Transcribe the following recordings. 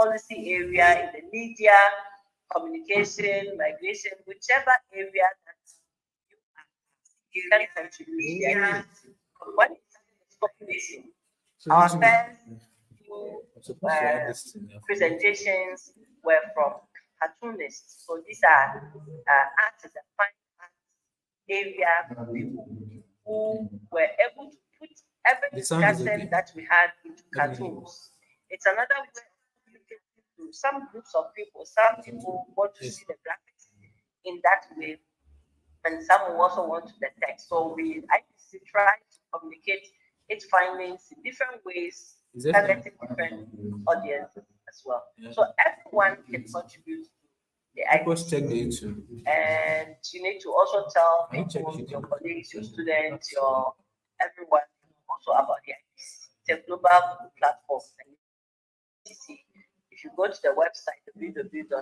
policy area, in the media, communication, migration, whichever area that you can contribute there. What is population? Our first few presentations were from cartoonists. So these are artists and fine arts area people who were able to put every discussion that we had into cartoons. It's another way of communicating to some groups of people. Some people want to see the graphics in that way, and some will also want the text. So we IPC try to communicate its findings in different ways, targeting different audiences as well. So everyone can contribute to the IPC. And you need to also tell people, your colleagues, your students, your everyone also about the IPC. It's a global platform. If you go to the website www.ipcc.ch,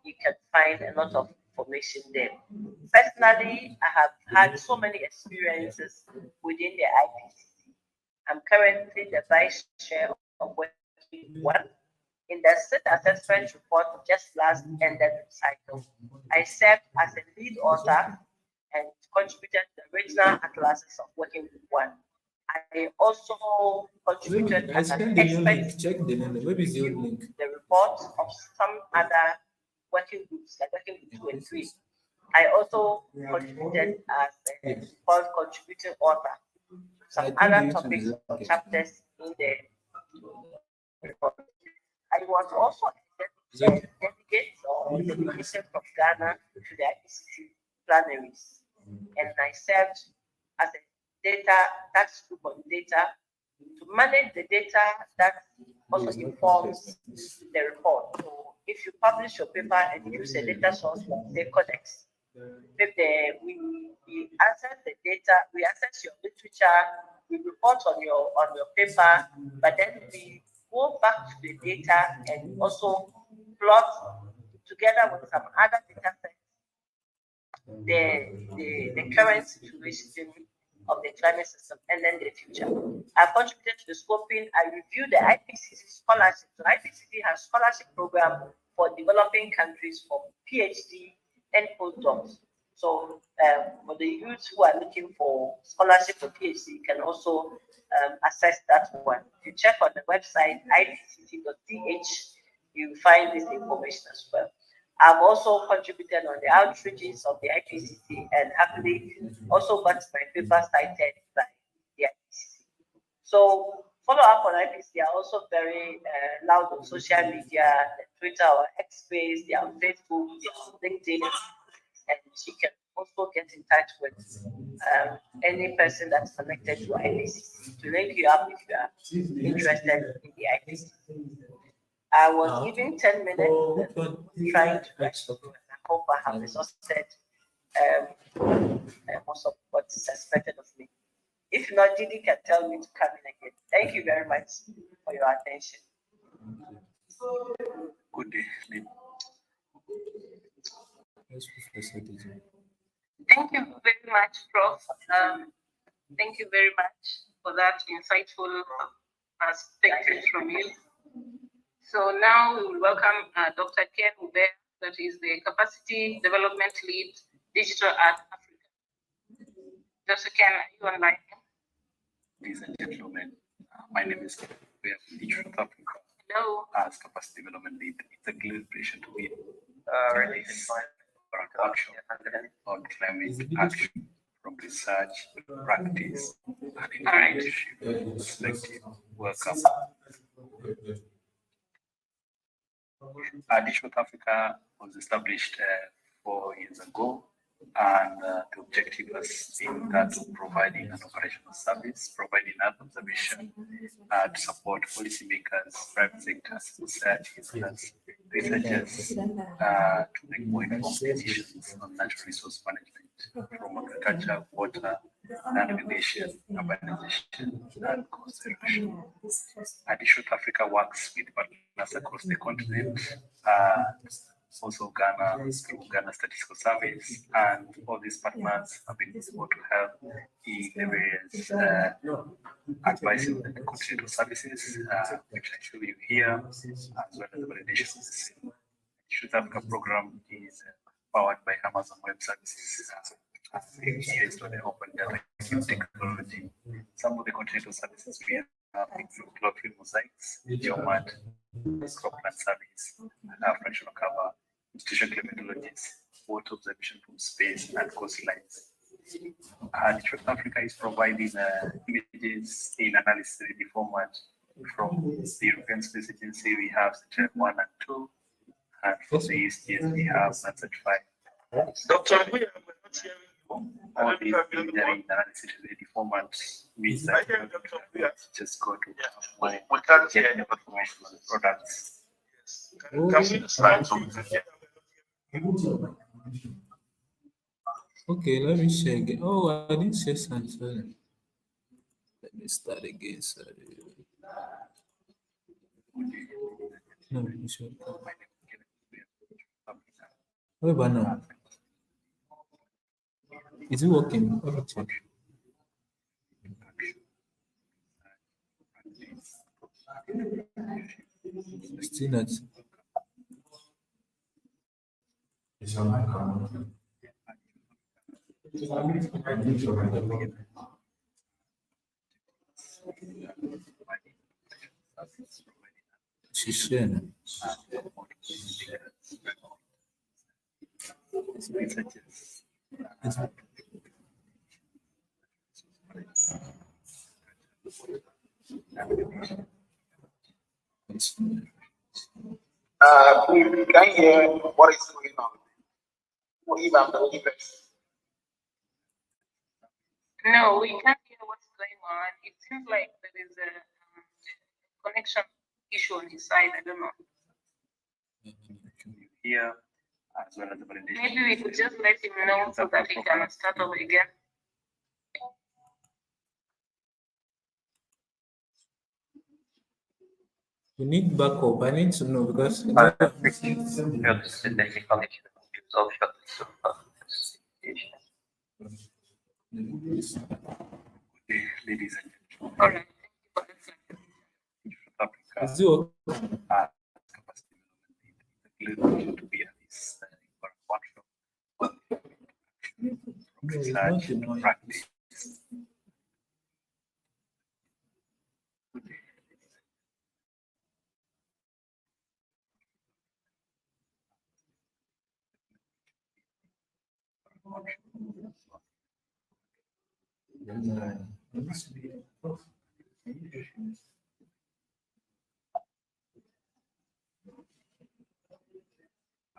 you can find a lot of information there. Personally, I have had so many experiences within the IPCC. I'm currently the vice chair of Working One. In the state assessment report just last ended cycle, I served as a lead author and contributed to the original atlases of Working One. I also contributed as an expert check the name. Maybe it's your link. the report of some other working groups, like working group 2 and 3. I also contributed as a contributing author to some other topics or chapters in the report. I was also a delegate or delegation from Ghana to the IPCC plenaries, and I served as a data tax group on data to manage the data that also informs the report. So if you publish your paper and use a data source like the Codex, we access the data, we access your literature, we report on your paper, but then we go back to the data and also plot together with some other data sets the current situation of the climate system and then the future. I've contributed to the scoping. I reviewed the IPCC scholarship. So IPCC has scholarship program for developing countries for PhD and postdocs. So for the youths who are looking for scholarship for PhD, you can also access that one. If you check on the website ipcc.ch, you find this information as well. I've also contributed on the outreaches of the IPCC and happily also got my paper cited by the IPCC. So follow up on IPCC. They are also very loud on social media, Twitter or X Space, they are on Facebook, they are on LinkedIn, and she can also get in touch with any person that's connected to IPCC to link you up if you are interested in the IPCC. I was given 10 minutes trying to explain. I hope I have exhausted most of what's expected of me. If not, Didi can tell me to come in again. Thank you very much for your attention. Good day. Thank you very much, Prof. Thank you very much for that insightful perspective from you. So now we will welcome Dr. Ken Hubert, that is the Capacity Development Lead, Digital Art Africa. Dr. Ken, are you online? Ladies and gentlemen, my name is Hubert from Digital Africa. Hello. As Capacity Development Lead, it's a great pleasure to be ready for an workshop on climate action from research, practice, and entrepreneurship perspective. Welcome. Digital Africa was established 4 years ago, and the objective was in that of providing an operational service, providing Earth observation to support policymakers, private sector, society, as well as researchers to make more informed decisions on natural resource management from agriculture, water, land regulation, urbanization, and conservation. Digital Africa works with partners across the continent also Ghana through Ghana Statistical Service, and all these partners have been able to help in the various advising the continental services, which I show you here, as well as the validation of the same. South Africa program is powered by Amazon Web Services. Here is where they open data technology. Some of the continental services we have include Cloudfield Mosaics, Geomat, Cropland Service, fractional cover, institution climatologies, water observation from space, and coastlines. And South Africa is providing images in analysis 3D format from the European Space Agency. We have Sentinel 1 and 2, and for the ESGS we have Landsat 5. Dr. Nguyen, we're not hearing you. All these imagery analysis 3D format means that just go to we can't hear get you. information on the products. Can we start to hear? Okay, let me share again. Oh, I didn't share something. Let me start again. Sorry. No, you should. Wait, but no. Is it working? Let me check. Still not. She's sharing. We can hear what is going on. What even the events? No, we can't hear what's going on. It seems like there is a connection issue on his side. I don't know. Here, as well as the validation. Maybe we could just let him know so that he can start over again. We need backup. I need to know because Ladies and gentlemen, All right. Africa is it okay? capacity development to be at this workshop from research to practice.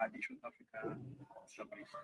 South Africa established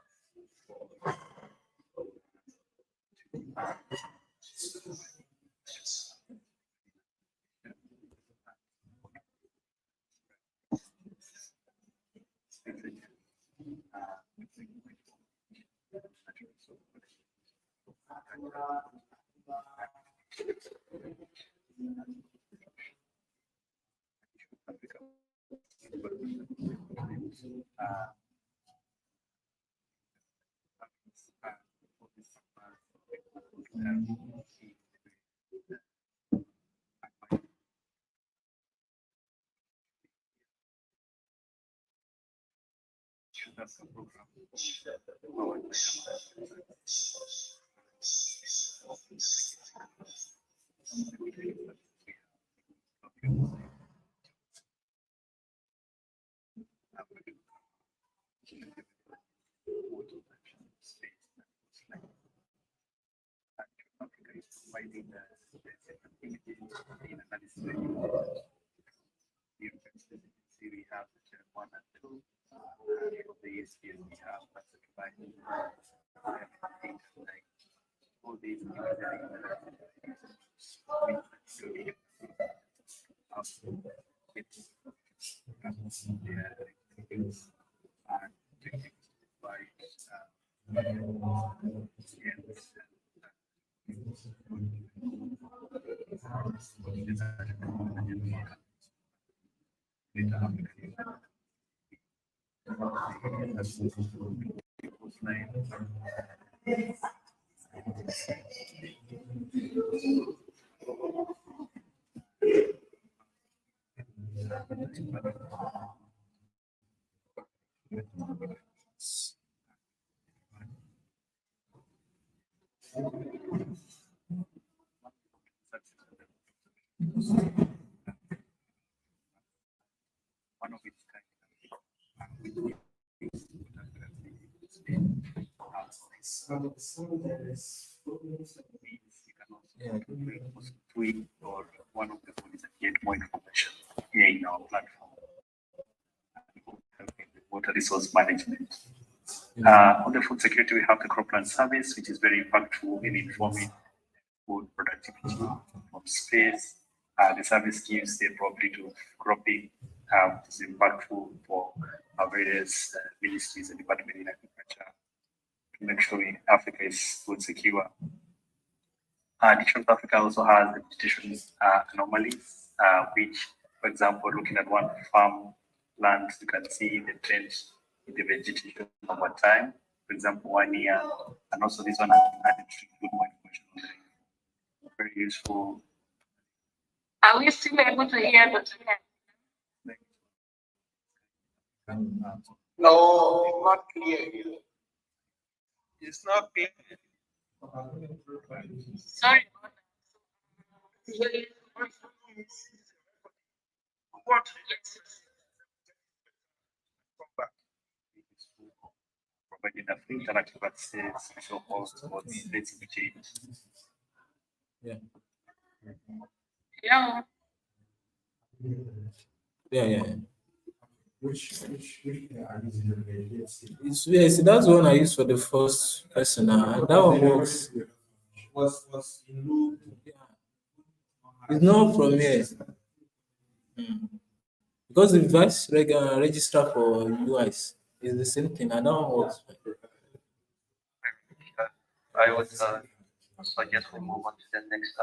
that's the program. Africa is providing the images in analysis. See, we have the channel 1 and 2. For the ESPN, we have all these One of its kind. Tweet or one of the ways that get more information here in our platform. Water resource management. On the food security, we have the cropland service, which is very impactful in informing food productivity from space. The service gives the property to cropping, which is impactful for our various ministries and department in agriculture to make sure Africa is food secure. Digital Africa also has the vegetation anomalies, which, for example, looking at one farm land, you can see the trend in the vegetation over time. For example, 1 year, and also this one has been added to include more information on the very useful. Are we still able to hear the No, it's not clear. It's not clear. Sorry. What? Providing a free interactive access, so host or the rates of change. Yeah. Yeah. Yeah. Yes, that's the one I used for the first person. And that one works. It's not from here. Because the device register for UIs is the same thing, and that one works. I would suggest we move on to the next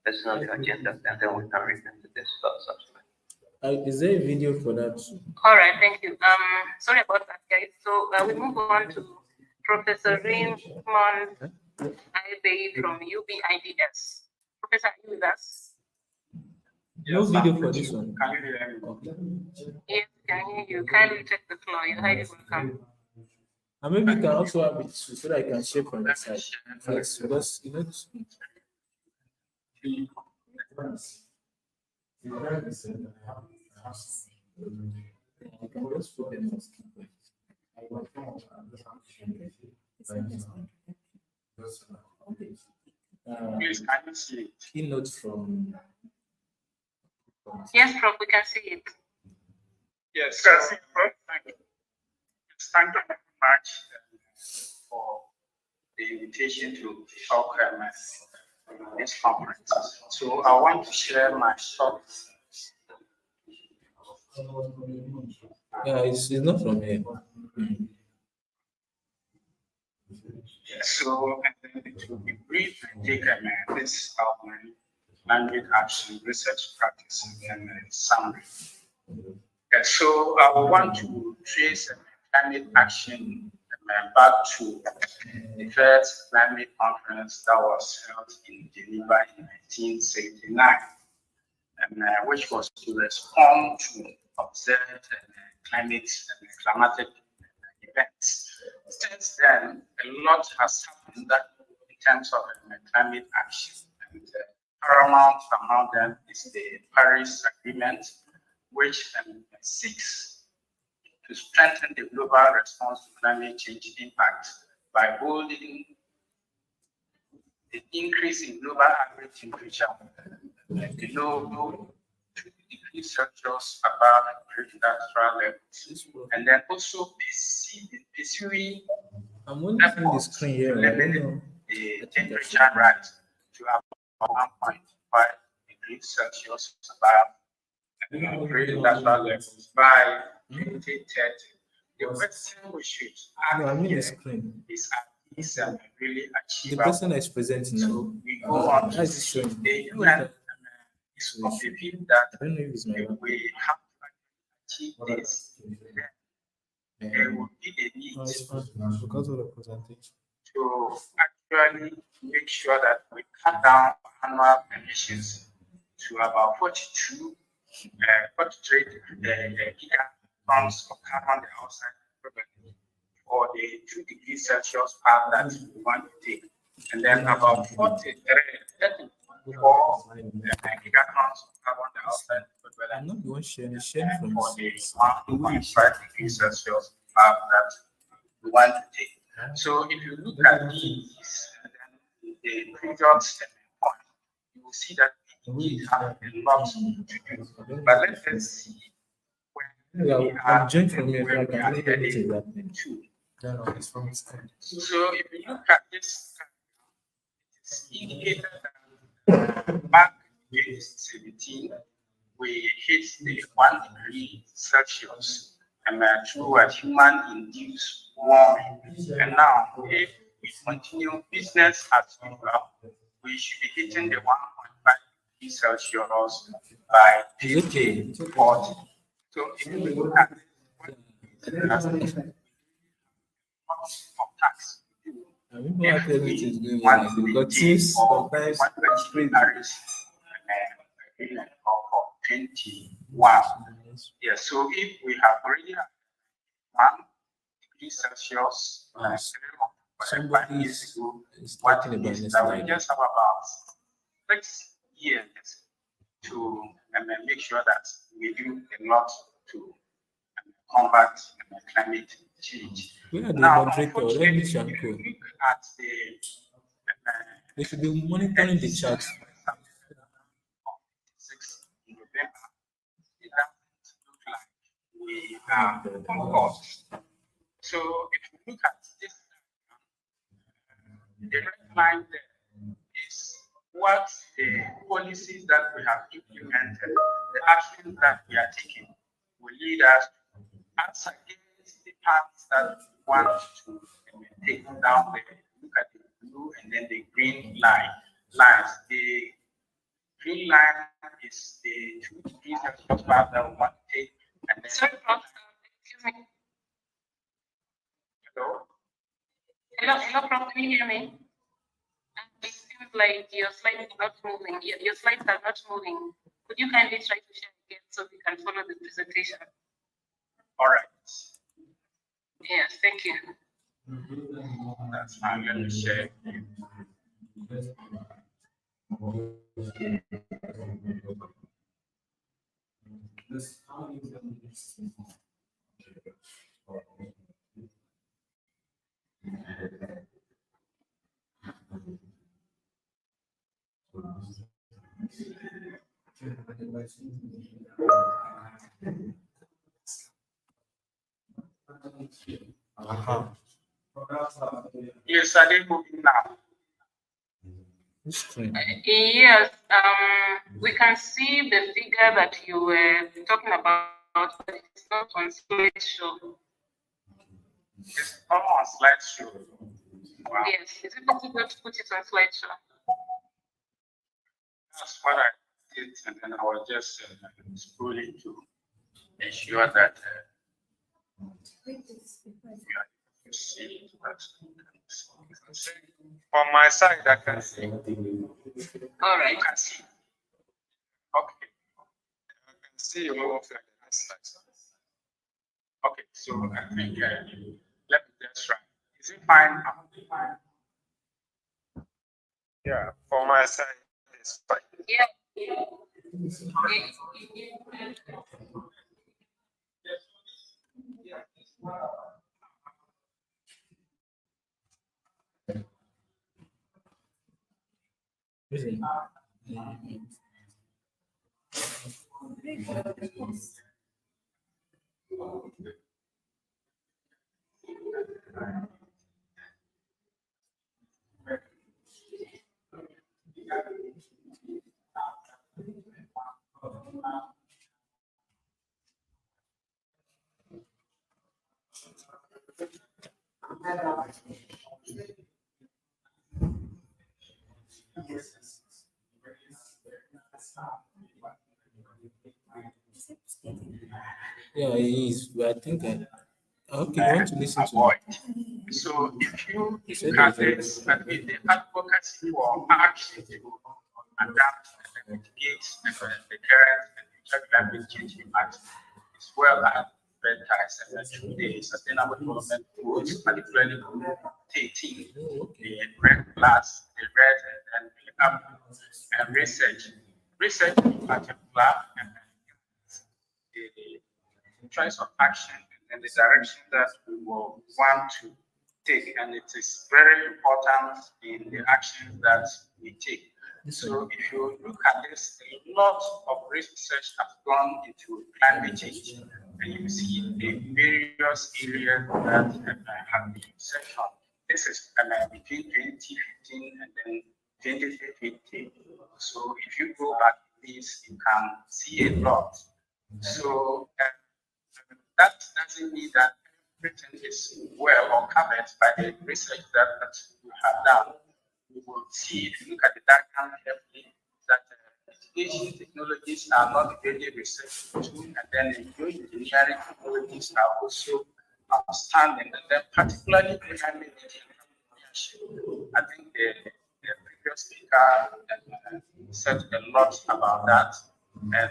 person on the agenda, and then we can revisit this subsequent. Is there a video for that? All right, thank you. Sorry about that, guys. So we move on to Professor Raymond Aibey from UBIDS. Professor, are you with us? No video for this one. Can you hear me? Yes, can hear you. Kindly check the floor. You're highly welcome. And maybe you can also have it too, so that I can share from the side. Yes, because you know this. I can just put them on skip. Please, can you see it? Keynote from. Yes, Prof, we can see it. Yes, thank you. Thank you very much for the invitation to talk this conference. So I want to share my thoughts. Yeah, it's not from here. So it will be brief and take this outline, language action, research practice, and summary. So I want to trace climate action back to the first climate conference that was held in Geneva in 1979, and which was to respond to observed climatic events. Since then, a lot has happened in terms of climate action, and paramount among them is the Paris Agreement, which seeks to strengthen the global response to climate change impact by holding the increase in global average temperature below 2 degrees Celsius above pre-industrial levels, and then also pursuing I'm only seeing the screen here. I don't know. the temperature rise to about 1.5 degrees Celsius above pre-industrial levels by 2030. The question we should No, I ask mean the here screen. is really The achievable. person that is presenting now. So we go on How to is it showing? the UN is of the view that I don't know if it's my if one. we have to achieve this, then it's fine because of the presentation. to actually make sure that we cut down annual emissions to about 43 gigatons of carbon dioxide equivalent for the 2 degrees Celsius path that we want to take. And then about 34 gigatons of carbon dioxide I'm equivalent not the one sharing from for the this. 1.5 degrees Celsius path that we want to take. So if you look at these, then the previous point, you will see that we have a lot to do. But let us see where Yeah, we I'm are joined from here. where I we are can hear heading anything that to. no, it's from his end. So if you look at this, it's indicated that back in 2017, we hit the 1 degree Celsius and through a human-induced warming. And now, if we continue business as usual, we should be hitting the 1.5 degrees Celsius by 2040. So if you look at of tax, I don't know what if everything is we going want on to because maintain things or sometimes want to achieve Paris agreement of 21. Yeah, so if we have already had 1 degree Celsius, somebody 5 years is, ago, is what talking it about is this that we slide. just have about 6 years to make sure that we do a lot to combat climate change. Where are the Now, moderator? Let unfortunately, me if check. you look at the They should be monitoring the chat. 6 November, it doesn't look like we are on course. So if you look at this, the red line there is what the policies that we have implemented, the actions that we are taking will lead us as against the paths that we want to take down there. Look at the blue and then the green lines. The green line is the 2 degrees Celsius path that we want to take. And then, Sorry, Prof. Excuse me. hello? Hello, Prof. Can you hear me? It seems like your slides are not moving. Your slides are not moving. Could you kindly try to share again so we can follow the presentation? All right. Yes, thank you. That's fine. Let me share. Yes, are they moving now? Which screen? Yes, we can see the figure that you were talking about, but it's not on slideshow. It's all on slideshow. Wow. Yes, is it possible to put it on slideshow? That's what I did, and then I was just scrolling to ensure that you see that. On my side, I can see. All right. You can see. Okay. I can see you move to the next slide. Okay, so I think let me just try. Is it fine now? Yeah, for my side, it's fine. Yeah. Listen. Yeah, it is. But I think Okay, I want to listen to avoid. So if you said look at there's this, and with the advocacy for action to adapt and mitigate the current and future climate change impact is well advertised and through the Sustainable Development Goals, particularly Goal 13, the red plus, the red, and then the up, and research. Research in particular, and the choice of action and the direction that we will want to take, and it is very important in the actions that we take. So if you look at this, a lot of research has gone into climate change, and you see the various areas that have been researched on. This is between 2015 and then 2015. So if you go back to this, you can see a lot. So that doesn't mean that everything is well or covered by the research that we have done. We will see, if you look at the diagram carefully, that mitigation technologies are not really researched into, and then the geoengineering technologies are also outstanding, and then particularly climate change. I think the previous speaker said a lot about that, and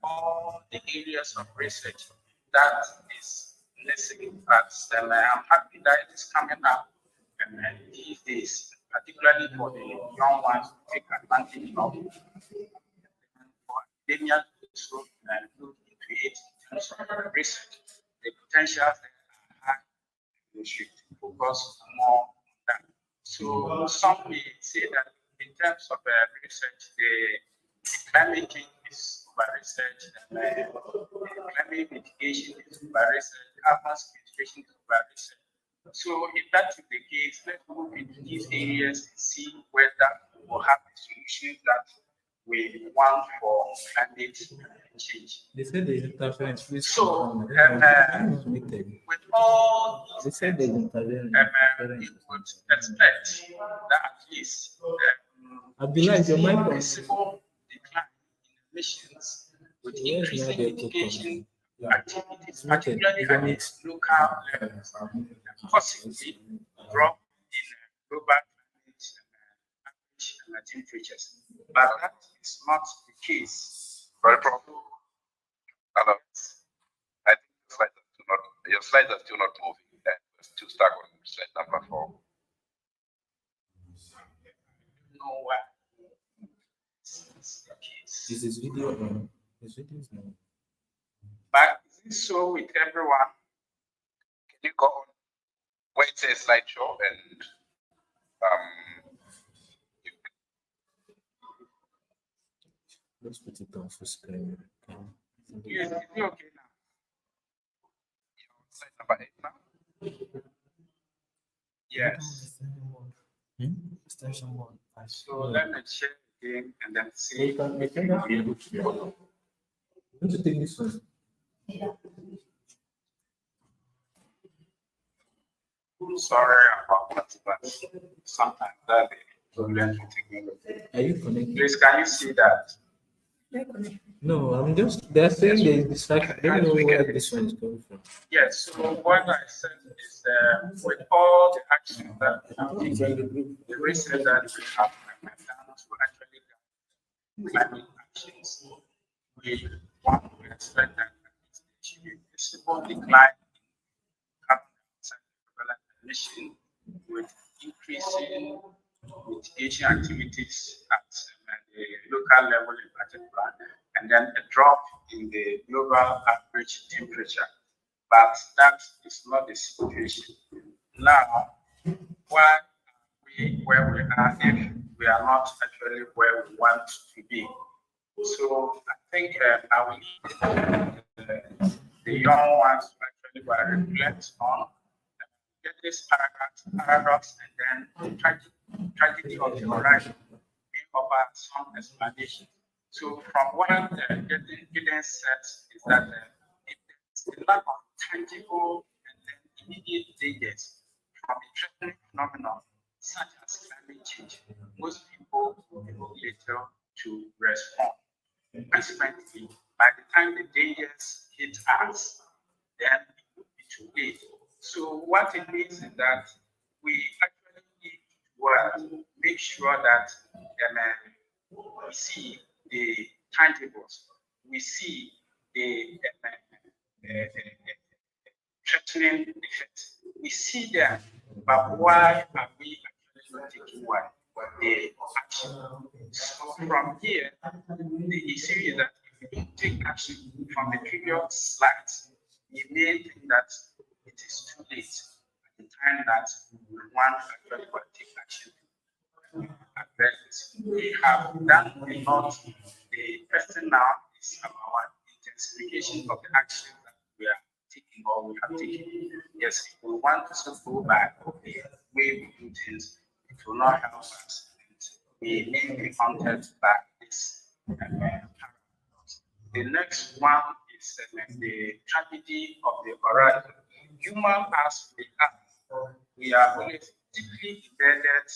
all the areas of research that is necessary. But I'm happy that it is coming up these days, particularly for the young ones to take advantage of. For academia to look into it in terms of research, the potentials that are high, we should focus more on that. So some may say that in terms of research, the climate change is by research, climate mitigation is by research, carbon sequestration is by research. So if that is the case, let's move into these areas and see whether we will have the solutions that we want for climate change. They said there's interference. Please So, with all they these said there's interference. we would expect that at least Abdullah, is your mic on? visible decline in emissions with Where's increasing Nadia mitigation Koko? activities, particularly at the local levels, possibly drop in global climate average temperatures. But that is not the case. Very problem. Hello. I think your slides are still not moving. We're still stuck on slide number 4. No way. It's the case. Is this video on? This video is not. But is it so with everyone? Can you go on where it says slideshow and Let's put it on full screen. Yes, is it okay now? slide number 8 now? Yes. Extension 1. So let me check again and then You see. can make it up. Don't you take this one? Sorry about that, but sometimes that is problems with technology. Are you connected? Please, can you see that? No, I'm just, they're saying there is distraction. I don't know where this one is coming from. Yes, so what I said is with all the actions that we have taken, the research that we have done to actually get climate actions, we want to expect that there should be a visible decline in carbon dioxide equivalent emission with increasing mitigation activities at the local level in particular, and then a drop in the global average temperature. But that is not the situation. Now, why are we where we are if we are not actually where we want to be? So I think I will need the young ones to actually reflect on get this paradox and then tragedy of the horizon. We offer some explanation. So from what the evidence says is that if there's a lack of tangible and then immediate dangers from a threatening phenomenon such as climate change, most people will be little to respond. Consequently, by the time the dangers hit us, then it would too late. So what it means is that we actually need to make sure that we see the tangibles, we see the threatening effects. We see them, but why are we actually not taking the action? So from here, the issue is that if we don't take action from the previous slides, we may think that it is too late at the time that we want actually to take action. We have done a lot. The question now is about intensification of the actions that we are taking or we have taken. Yes, if we want to go back the way we do things, it will not help us. We may be haunted by this. The next one is the tragedy of the horizon. Human as we are always deeply embedded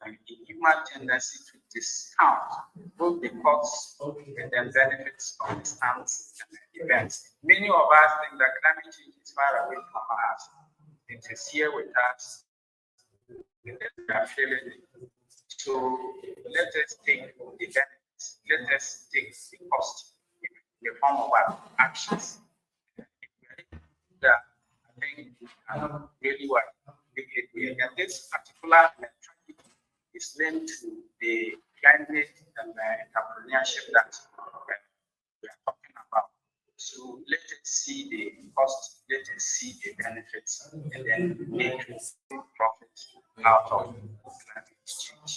in human tendency to discount both the costs and the benefits of distant events. Many of us think that climate change is far away from us. It is here with us. We are feeling it. So let us take the benefits. Let us take the cost in the form of our actions. That I think really what and this particular tragedy is linked to the climate and entrepreneurship that we are talking about. So let us see the cost, let us see the benefits, and then make profit out of climate change.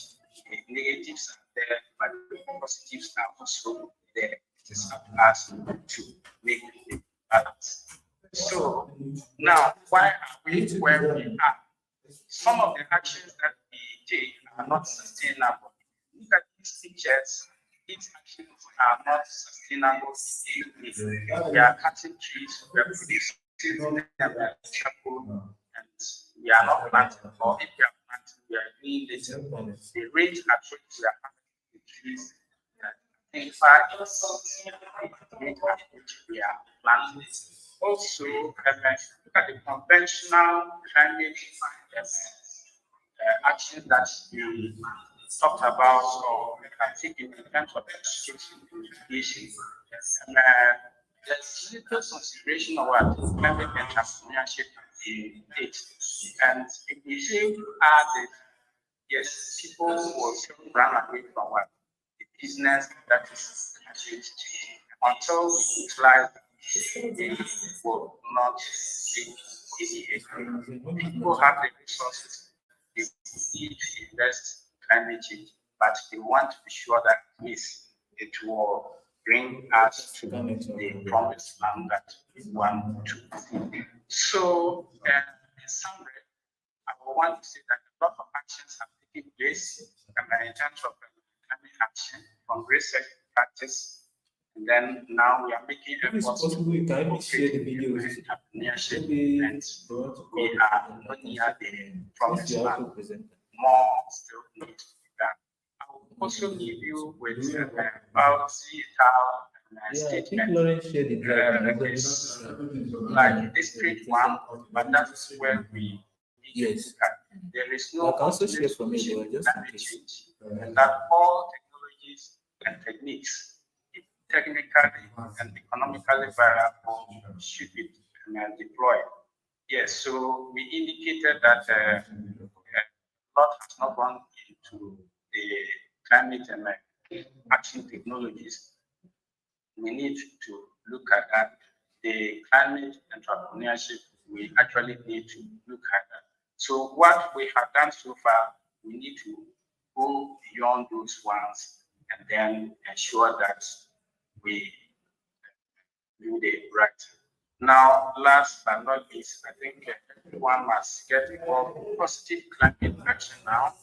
The negatives are there, but the positives are also there. It is up to us to make the balance. So now, why are we where we are? Some of the actions that we take are not sustainable. Look at these pictures. These actions are not sustainable. We are cutting trees, we are producing them, and we are not planting. Or if we are planting, we are doing little. The rate at which we are planting the trees, in fact, the rate at which we are planting. Also, look at the conventional climate actions that we talked about or taken in terms of education. There's little consideration of what climate and entrepreneurship in it. And if we say added, yes, people will still run away from what the business that is until we utilize they will not see any. People have the resources, they need to invest climate change, but they want to be sure that at least it will bring us to the promised land that we want to see. So, in summary, I want to say that a lot of actions have taken place in terms of climate action from research practice. And then now we are making efforts possible you can share the videos. And we are looking at the promised land. Present. More still needs to be done. I will also leave you with about I think Lawrence shared the drive. like district one, but that's where we Yes. there is no I can also share from me, but just in climate case. change, and that all technologies and techniques, if technically and economically viable, should be deployed. Yes, so we indicated that a lot has not gone into the climate and action technologies. We need to look at that. The climate entrepreneurship, we actually need to look at that. So what we have done so far, we need to go beyond those ones and then ensure that we do the right. Now, last but not least, I think everyone must get involved in positive climate action now.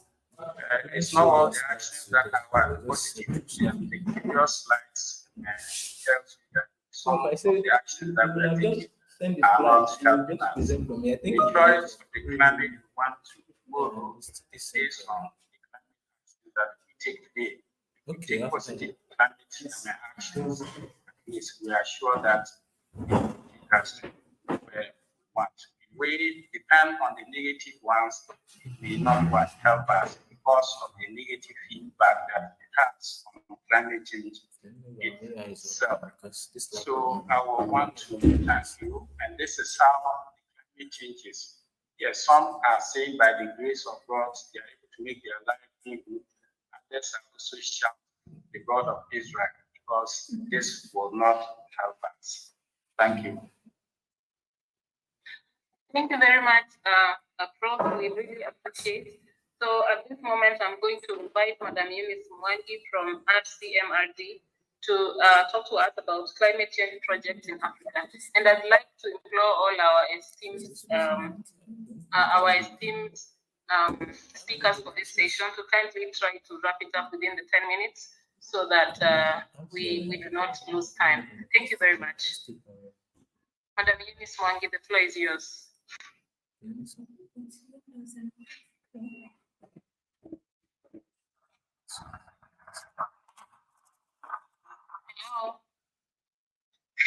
It's not all the actions that are positive. The previous slides tells you that some of the actions that we are taking are not helping us. The choice of the climate we want to follow is based on the climate actions that we take today. We take positive climate actions. At least we are sure that it has to want. We depend on the negative ones, it may not help us because of the negative feedback that it has on climate change itself. So I will want to thank you, and this is how climate changes. Yes, some are saying by the grace of God they are able to make their life good, and others are also shout the God of Israel because this will not help us. Thank you. Thank you very much, Prof. We really appreciate. So at this moment, I'm going to invite Madam Eunice Mwangi from RCMRD to talk to us about climate change projects in Africa. And I'd like to implore all our esteemed speakers for this session to kindly try to wrap it up within the 10 minutes so that we do not lose time. Thank you very much. Madam Eunice Mwangi, the floor is yours.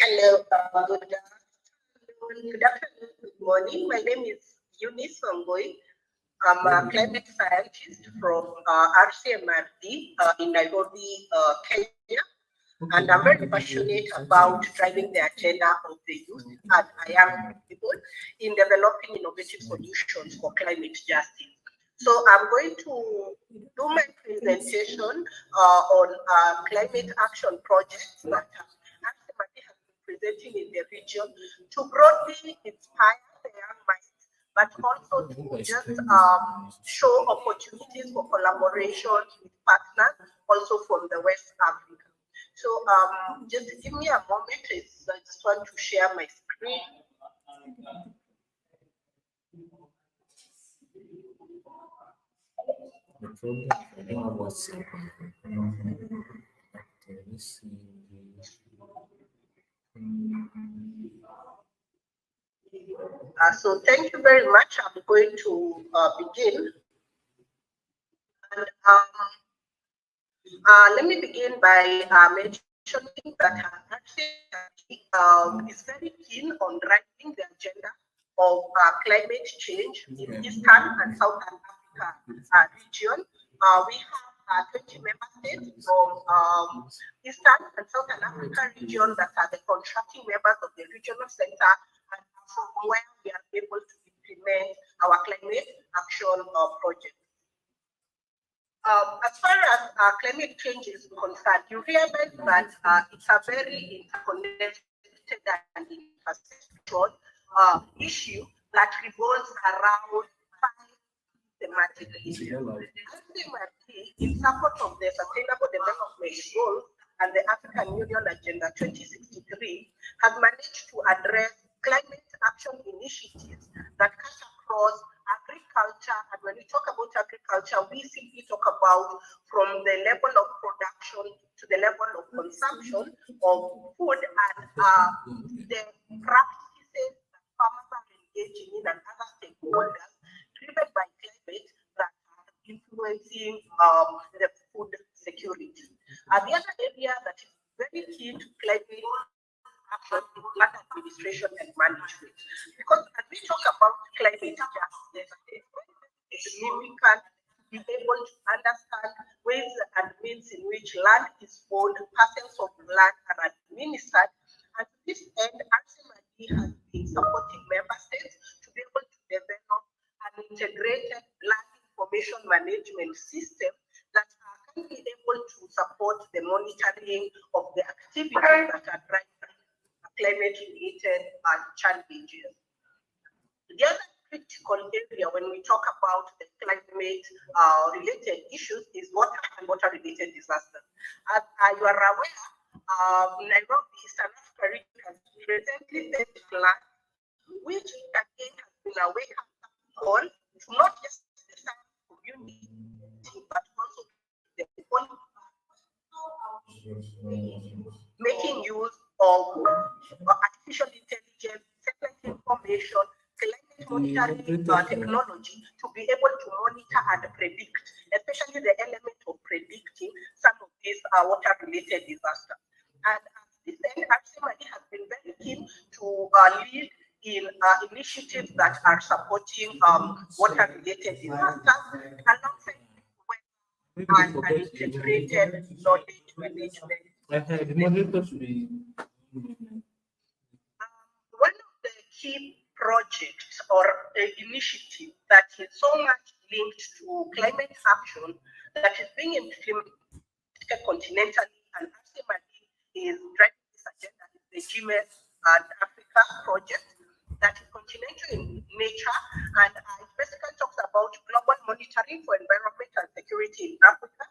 Hello, good afternoon, good morning. My name is Eunice Wangui. I'm a climate scientist from RCMRD in Nairobi, Kenya. And I'm very passionate about driving the agenda of the youth and young people in developing innovative solutions for climate justice. So I'm going to do my presentation on climate action projects that RCMRD has been presenting in the region to broadly inspire the young minds, but also to just show opportunities for collaboration with partners also from the West Africa. So just give me a moment, I just want to share my screen. The problem I don't have WhatsApp. So thank you very much. I'm going to begin. And let me begin by mentioning that RCMRD is very keen on driving the agenda of climate change in Eastern and Southern Africa region. We have 20 member states from Eastern and Southern Africa region that are the contracting members of the regional center, and from where we are able to implement our climate action project. As far as climate change is concerned, you realize that it's a very interconnected and intersectional issue that revolves around 5 thematic issues. In support of the Sustainable Development Goals and the African Union Agenda 2063, has managed to address climate action initiatives that cut across agriculture. And when we talk about agriculture, we simply talk about from the level of production to the level of consumption of food and the practices that farmers are engaging in and other stakeholders driven by climate that are influencing the food security. The other area that is very key to climate action is land administration and management. Because as we talk about climate justice, it's significant to be able to understand ways and means in which land is owned, parcels of land are administered. And to this end, RCMRD has been supporting member states to be able to develop an integrated land information management system that can be able to support the monitoring of the activities that are driving climate-related challenges. The other critical area when we talk about the climate-related issues is water and water-related disasters. As you are aware, Nairobi, Eastern Africa has recently faced floods, which again has been a wake-up call to not just the science community, but also the people making use of artificial intelligence, satellite information, climate monitoring technology to be able to monitor and predict, especially the element of predicting some of these water-related disasters. And this end, RCMRD has been very keen to lead in initiatives that are supporting water-related disasters, alongside and an integrated knowledge management. One of the key projects or initiatives that is so much linked to climate action that is being implemented continentally and ultimately is driving this agenda is the GMES and Africa project that is continental in nature, and it basically talks about global monitoring for environment and security in Africa.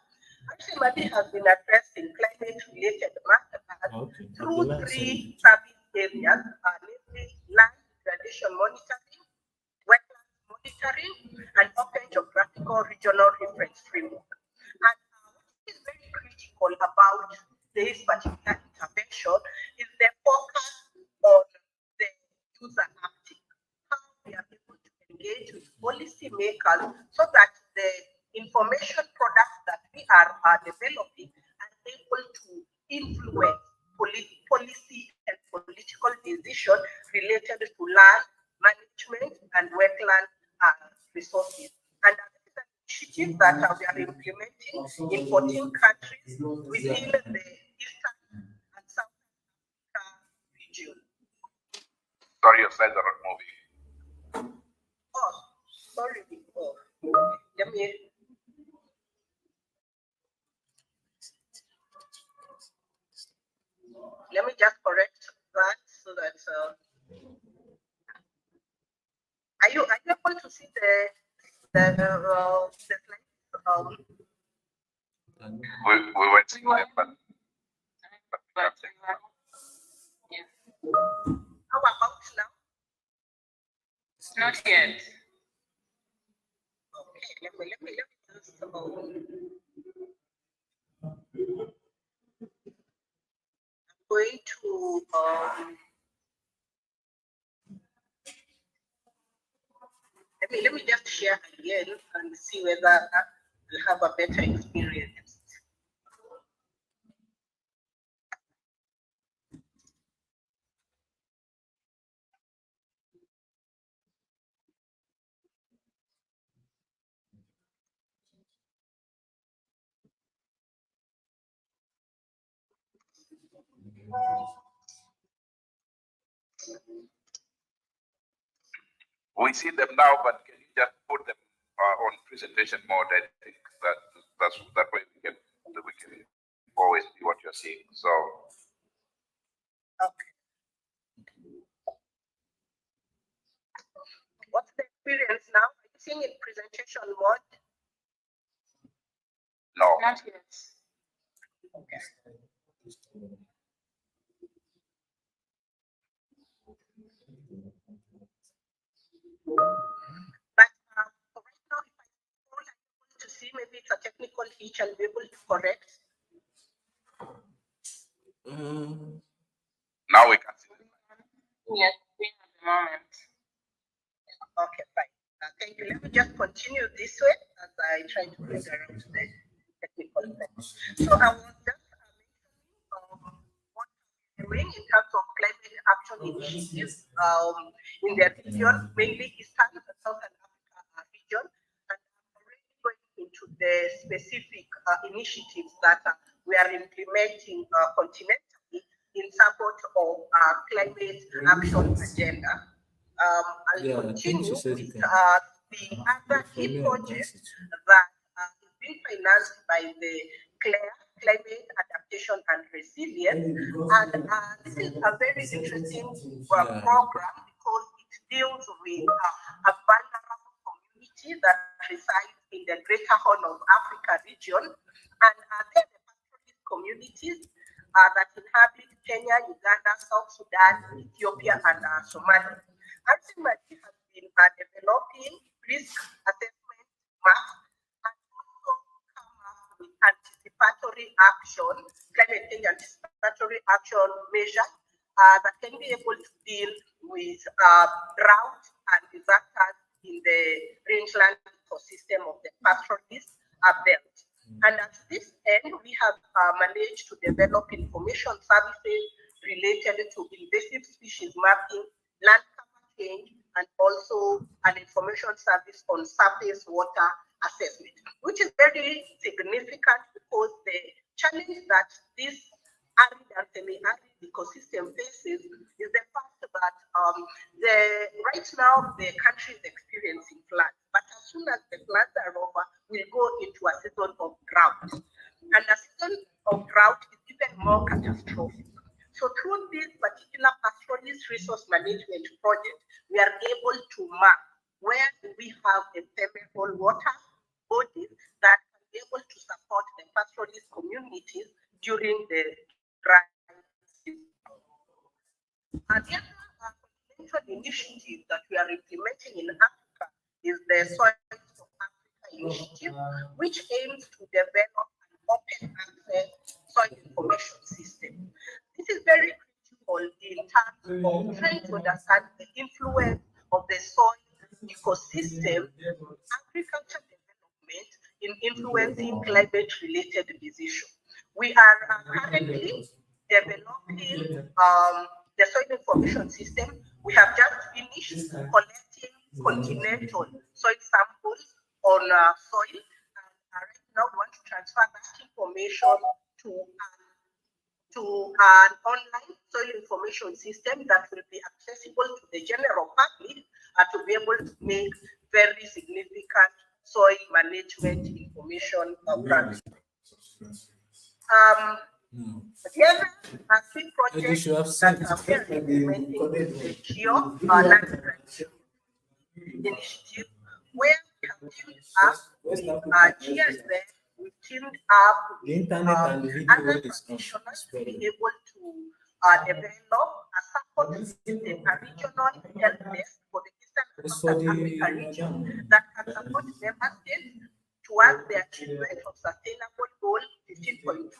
Ultimately has been addressing climate-related matters through 3 service areas, namely land degradation monitoring, wetland monitoring, and open geographical regional reference framework. And what is very critical about this particular intervention is the focus on the user acting, how we are able to engage with policymakers so that the information products that we are developing are able to influence policy and political decisions related to land management and wetland resources. And these are initiatives that we are implementing in 14 countries within the Eastern and South Africa region. Sorry, your slides are not moving. Oh, sorry. Oh. Let me just correct that so that are you able to see the slides? We went to them, but How about now? Not yet. Okay, let me just I'm going to let me just share again and see whether we have a better experience. we see them now, but can you just put them on presentation mode? I think that way we can always see what you're seeing. So Okay. What's the experience now? Are you seeing in presentation mode? no. Not yet. Okay. But right now, if I scroll, I'm able to see maybe it's a technical glitch and be able to correct. Now we can see them. Yes, at the moment. Okay, fine. Thank you. Let me just continue this way as I try to get around to the technical thing. So I was just mentioning what we're doing in terms of climate action initiatives in the region, mainly Eastern and Southern Africa region. And I'm already going into the specific initiatives that we are implementing continentally in support of climate action agenda. I'll continue with the other key project that is being financed by the Climate Adaptation and Resilience. And this is a very interesting program because it deals with a vulnerable community that resides in the Greater Horn of Africa region. And they're the pastoralist communities that inhabit Kenya, Uganda, South Sudan, Ethiopia, and Somalia. Ultimately has been developing risk assessment maps and also come up with anticipatory action, climate change anticipatory action measures that can be able to deal with drought and disasters in the rangeland ecosystem of the pastoralist belt. And at this end, we have managed to develop information services related to invasive species mapping, land cover change, and also an information service on surface water assessment, which is very significant because the challenge that this arid and semi-arid ecosystem faces is the fact that right now the country is experiencing floods, but as soon as the floods are over, we'll go into a season of drought. And a season of drought is even more catastrophic. So through this particular pastoralist resource management project, we are able to map where we have ephemeral water bodies that can be able to support the pastoralist communities during the dry season. The other continental initiative that we are implementing in Africa is the Soils of Africa initiative, which aims to develop an open access soil information system. This is very critical in terms of trying to understand the influence of the soil ecosystem, agriculture development in influencing climate-related decisions. We are currently developing the soil information system. We have just finished collecting continental soil samples on soil, and right now we want to transfer that information to an online soil information system that will be accessible to the general public to be able to make very significant soil management information programs. The other big project that we are implementing is the GEO Land Grant Initiative, where we have teamed up with GSN, we teamed up with other practitioners to be able to develop a support system, a regional help desk for the Eastern Africa region that can support member states towards the achievement of Sustainable Goal 15.3,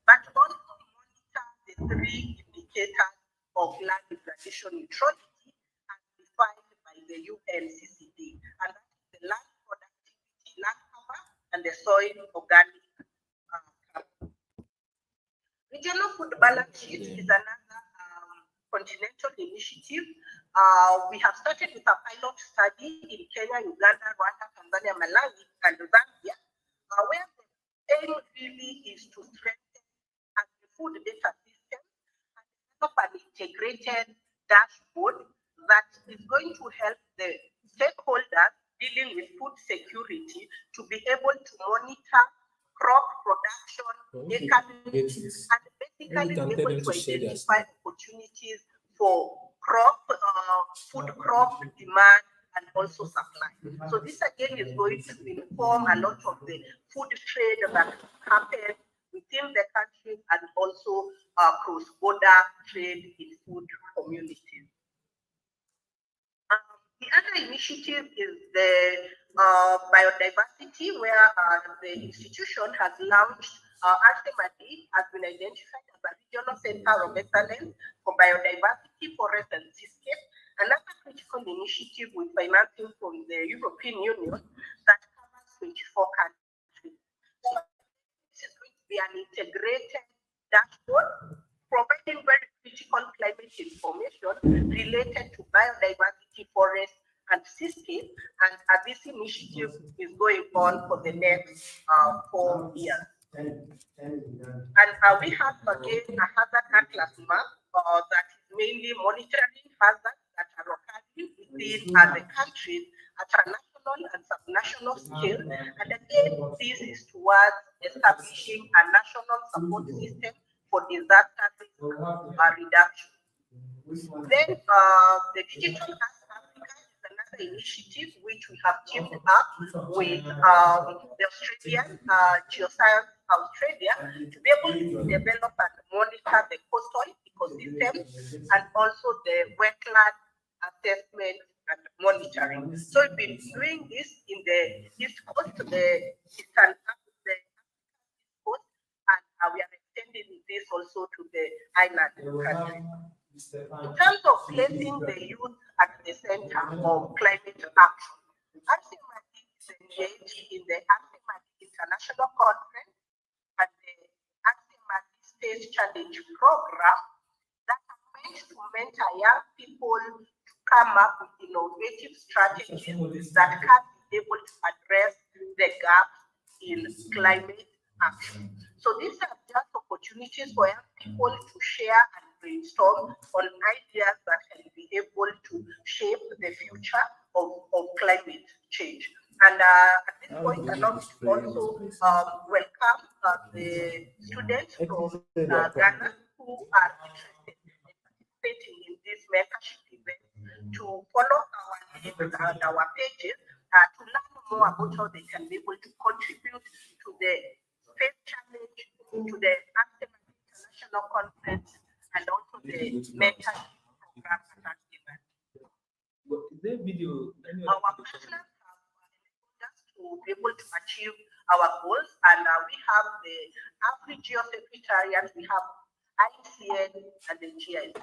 but also monitor the 3 indicators of land degradation neutrality as defined by the UNCCD, and that is the land productivity, land cover, and the soil organic cover. Regional food balance sheet is another continental initiative. We have started with a pilot study in Kenya, Uganda, Rwanda, Tanzania, Malawi, and Zambia, where the aim really is to strengthen the food data system and develop an integrated dashboard that is going to help the stakeholders dealing with food security to be able to monitor crop production, economics, and basically be able to identify opportunities for food crop demand and also supply. So this again is going to inform a lot of the food trade that happens within the country and also cross-border trade in food communities. The other initiative is the biodiversity, where the institution has launched RCMAD has been identified as a regional center of excellence for biodiversity, forest, and seascape, another critical initiative with financing from the European Union that covers 24 countries. So this is going to be an integrated dashboard providing very critical climate information related to biodiversity, forest, and seascape, and this initiative is going on for the next 4 years. And we have again a hazard atlas map that is mainly monitoring hazards that are occurring within the countries at a national and subnational scale. And again, this is towards establishing a national support system for disaster risk reduction. Then the Digital Earth Africa is another initiative which we have teamed up with the Australian Geoscience Australia to be able to develop and monitor the coastal ecosystem and also the wetland assessment and monitoring. So we've been doing this in the East Coast, the Eastern Coast, and we are extending this also to the island countries. In terms of placing the youth at the center of climate action, RCMAD is engaged in the RCMAD International Conference and the RCMAD Space Challenge program that are meant to mentor young people to come up with innovative strategies that can be able to address the gap in climate action. So these are just opportunities for young people to share and brainstorm on ideas that can be able to shape the future of climate change. And at this point, I'd love to also welcome the students from Ghana who are interested in participating in this mentorship event to follow our links and our pages to learn more about how they can be able to contribute to the Faith Challenge, to the Artemis International Conference, and also the mentorship program at that event. Their video. Our partners have enabled us to be able to achieve our goals, and we have the AfriGeo Secretariat, we have ICN, and the GIC.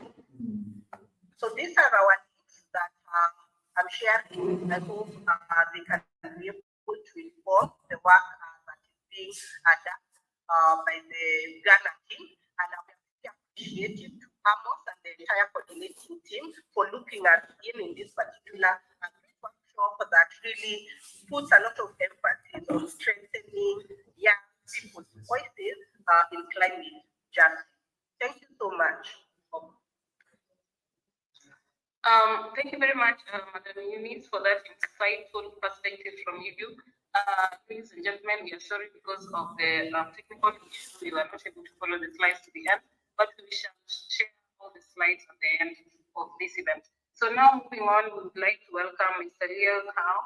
So these are our links that I'm sharing. I hope they can be able to inform the work that is being done by the Ghana team, and I'm really appreciative to Amos and the entire coordinating team for looking at in this particular workshop that really puts a lot of emphasis on strengthening young people's voices in climate justice. Thank you so much. Thank you very much, Madam Eunice, for that insightful perspective from you. Ladies and gentlemen, we are sorry because of the technical issue. We were not able to follow the slides to the end, but we shall share all the slides at the end of this event. So now moving on, we would like to welcome Mr. Liu Hao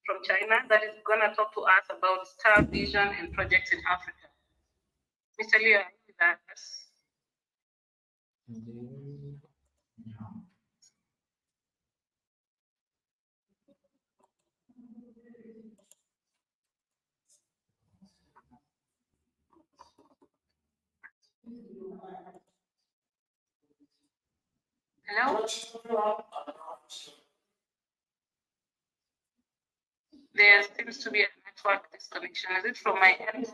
from China that is going to talk to us about Star Vision and projects in Africa. Mr. Liu, are you with us? Hello? There seems to be a network disconnection. Is it from my end?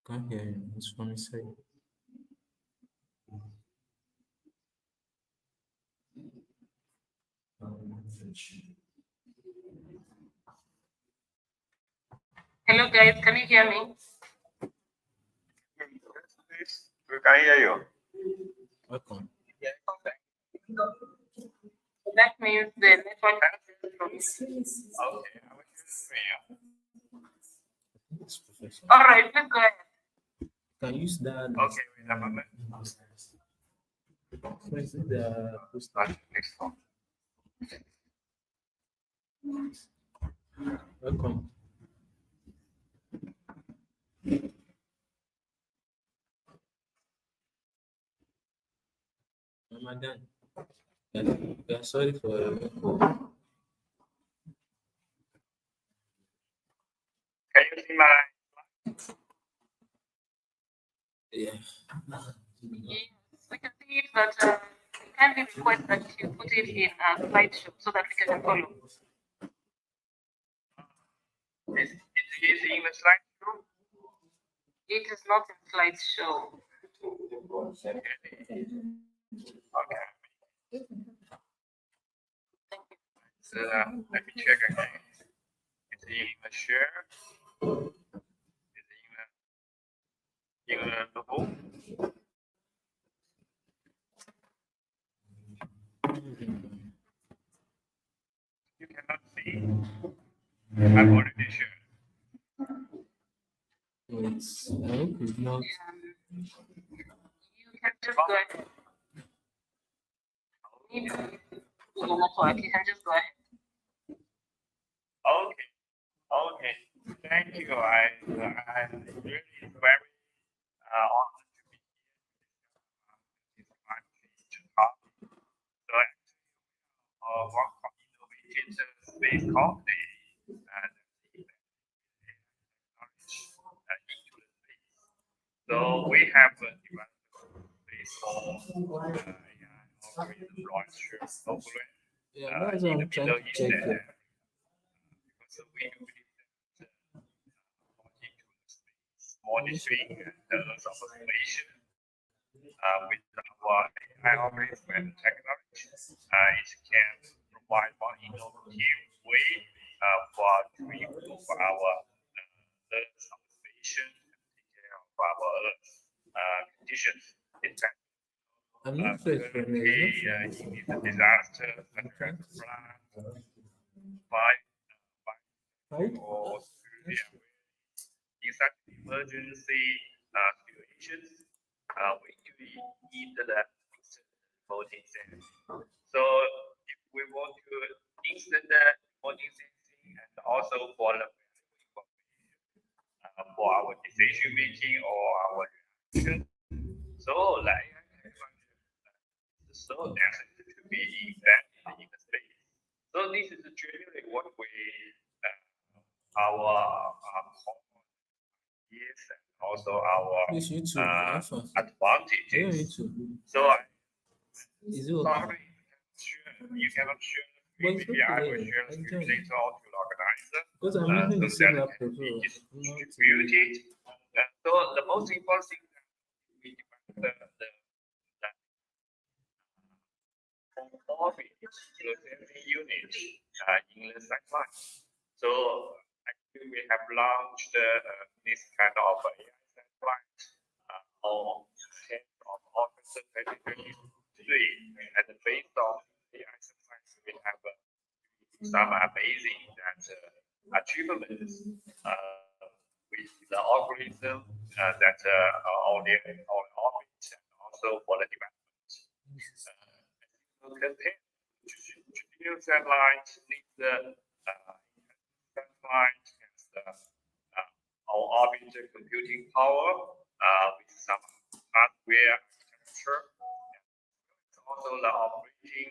Can't hear you. It's from his side. Hello, guys. Can you hear me? We can hear you. Welcome. So that means the network access from Okay, I will hear you. It's professional. All right, let's go ahead. Can use that. Okay, wait a moment. Press the Start next one. welcome. Ramadan. We are sorry for Can you see my? yeah. Yes, we can see it, but we kindly request that you put it in a slideshow so that we can follow. Is it in the slide through? It is not in slideshow. Okay. Thank you. So let me check again. Is it in the share? Is it in the book? You cannot see. I've already shared. It's, I hope it's not. You can just go ahead. Maybe Google network, you can just go ahead. Okay. Okay. Thank you. I'm really very honored to be here. This climate change topic. So actually, work on innovative space company and technology into the space. So we have developed space for algorithm launcher software. Yeah, that's what I'm trying to check here. Because we believe that launching to the space monitoring the Earth observation with our AI operation technology. It can provide more innovative way for to improve our Earth observation and take care of our Earth conditions. In fact, I'm not sure if currently in the disaster such as flood, fire, right? or in such emergency situations, we usually need the remoting sensing. So if we want to instant remoting sensing and also for the for our decision making or our reaction, so like so necessary to be embedded in the space. So this is generally what we our yes and also our Yes, YouTube. Alpha. Yeah, advantages. YouTube. So Is it okay? sorry, you cannot share But it's maybe I will okay. share I screen can. later on to the organizer. Because I'm using the So same that laptop. can be So distributed. So the most important thing that we develop the orbit processing unit in the satellite. So actually we have launched this kind of AI satellite on 10th of August 2023, and based on AI satellite, we have some amazing achievements with the algorithm that on the orbit and also for the development. Compared to traditional satellite, needs the satellite has our orbit computing power with some hardware architecture. It's also the operating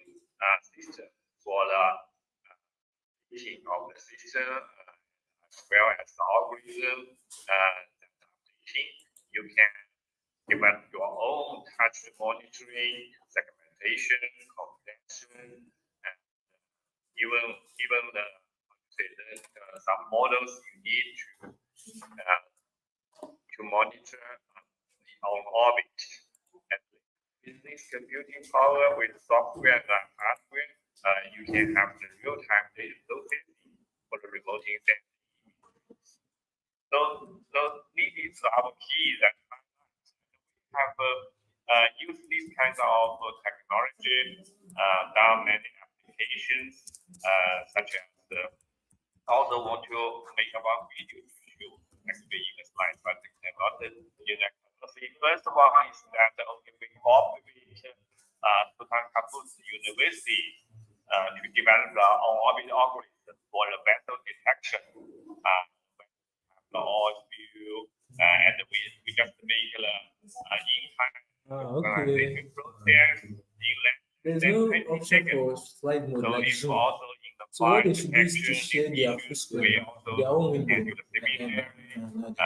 system for the operating of the system as well as the algorithm that updating. You can develop your own touch monitoring, segmentation, comprehension, and even the some models you need to monitor on orbit. And with this computing power with software and hardware, you can have the real-time data processing for the remoting sensing. So this is our key that we have used these kinds of technology, done many applications, such as also want to make one video to show actually in the slide, but they cannot see. First of all is that we cooperate Sultan Qaboos University to develop our orbit algorithm for the vessel detection. All view and we just make the okay. process in There's no option for slide mode so like it's Zoom. also in the So what they should do is to detection share their full issues, screen, we also their own can window. do the similar Like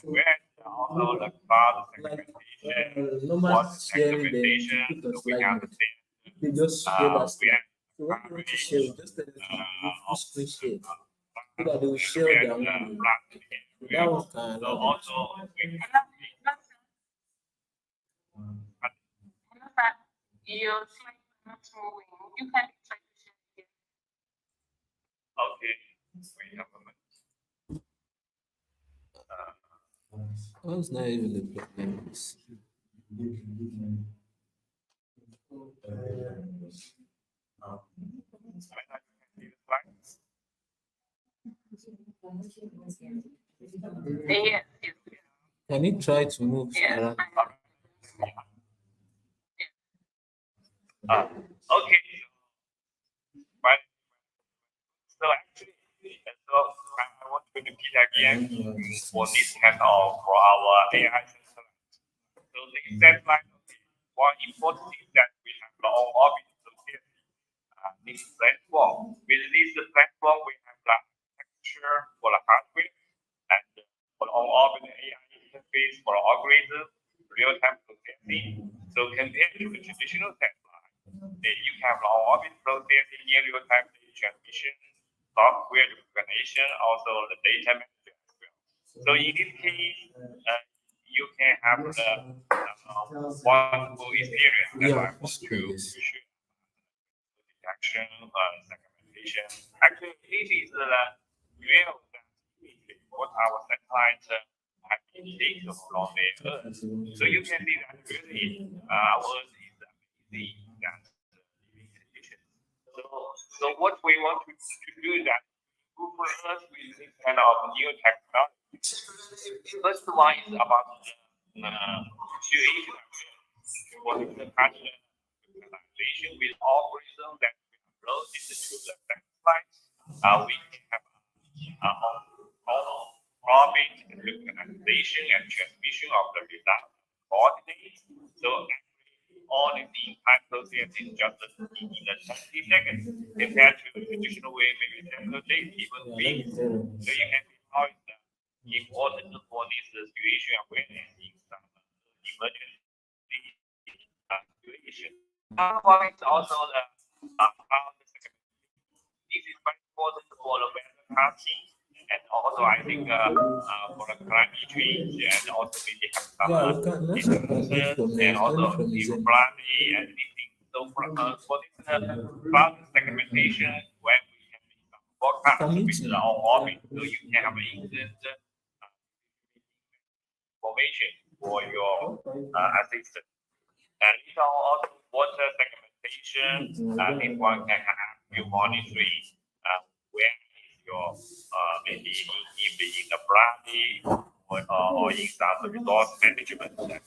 where also the cloud segmentation, normal what sharing, they segmentation, put on so we slide have mode. the They just share that slide. So what are they want to share, we just tell them to do full screen share. So that they will share their own window. So that one can so allow them also we Your slide is not moving. You can try to share again. okay, we have a minute. What's not even the problem is Yes, yes. can you try to move Yeah. around? Okay. But so actually, so I want to repeat again for this kind of for our AI system. So the satellite, one important thing that we have our orbit location. This platform. With this platform, we have the architecture for the hardware and for our orbit AI interface for algorithm, real-time processing. So compared to the traditional satellite, you have our orbit processing, near real-time data transmission, software recognition, also the data management as well. So in this case, you can have the wonderful experience that Yeah, I want that's to true. Yes. share. Detection, segmentation. Actually, this is the real what our satellite have been taken from the Earth. So you can see that really our Earth is amazing that living condition. So what we want to do is that Google Earth with this kind of new technology. First one is about the situation for the pattern organization with algorithm that we upload into the satellite. We can have orbit synchronization and transmission of the result coordinates. So actually, all of the entire process is just in the 20 seconds compared to the traditional way, maybe several days, even weeks. So you can see how it's important for this situation awareness in some emergency situation. One is also the this is very important for the weather casting, and also I think for the climate change, and also maybe have some Let's from and also new planning and anything. So for this cloud segmentation, when we can make some forecast with our orbit, so you can have instant information for your assistant. And it's also water segmentation. This one can have you monitoring where is your maybe in the planning or in some resource management as well.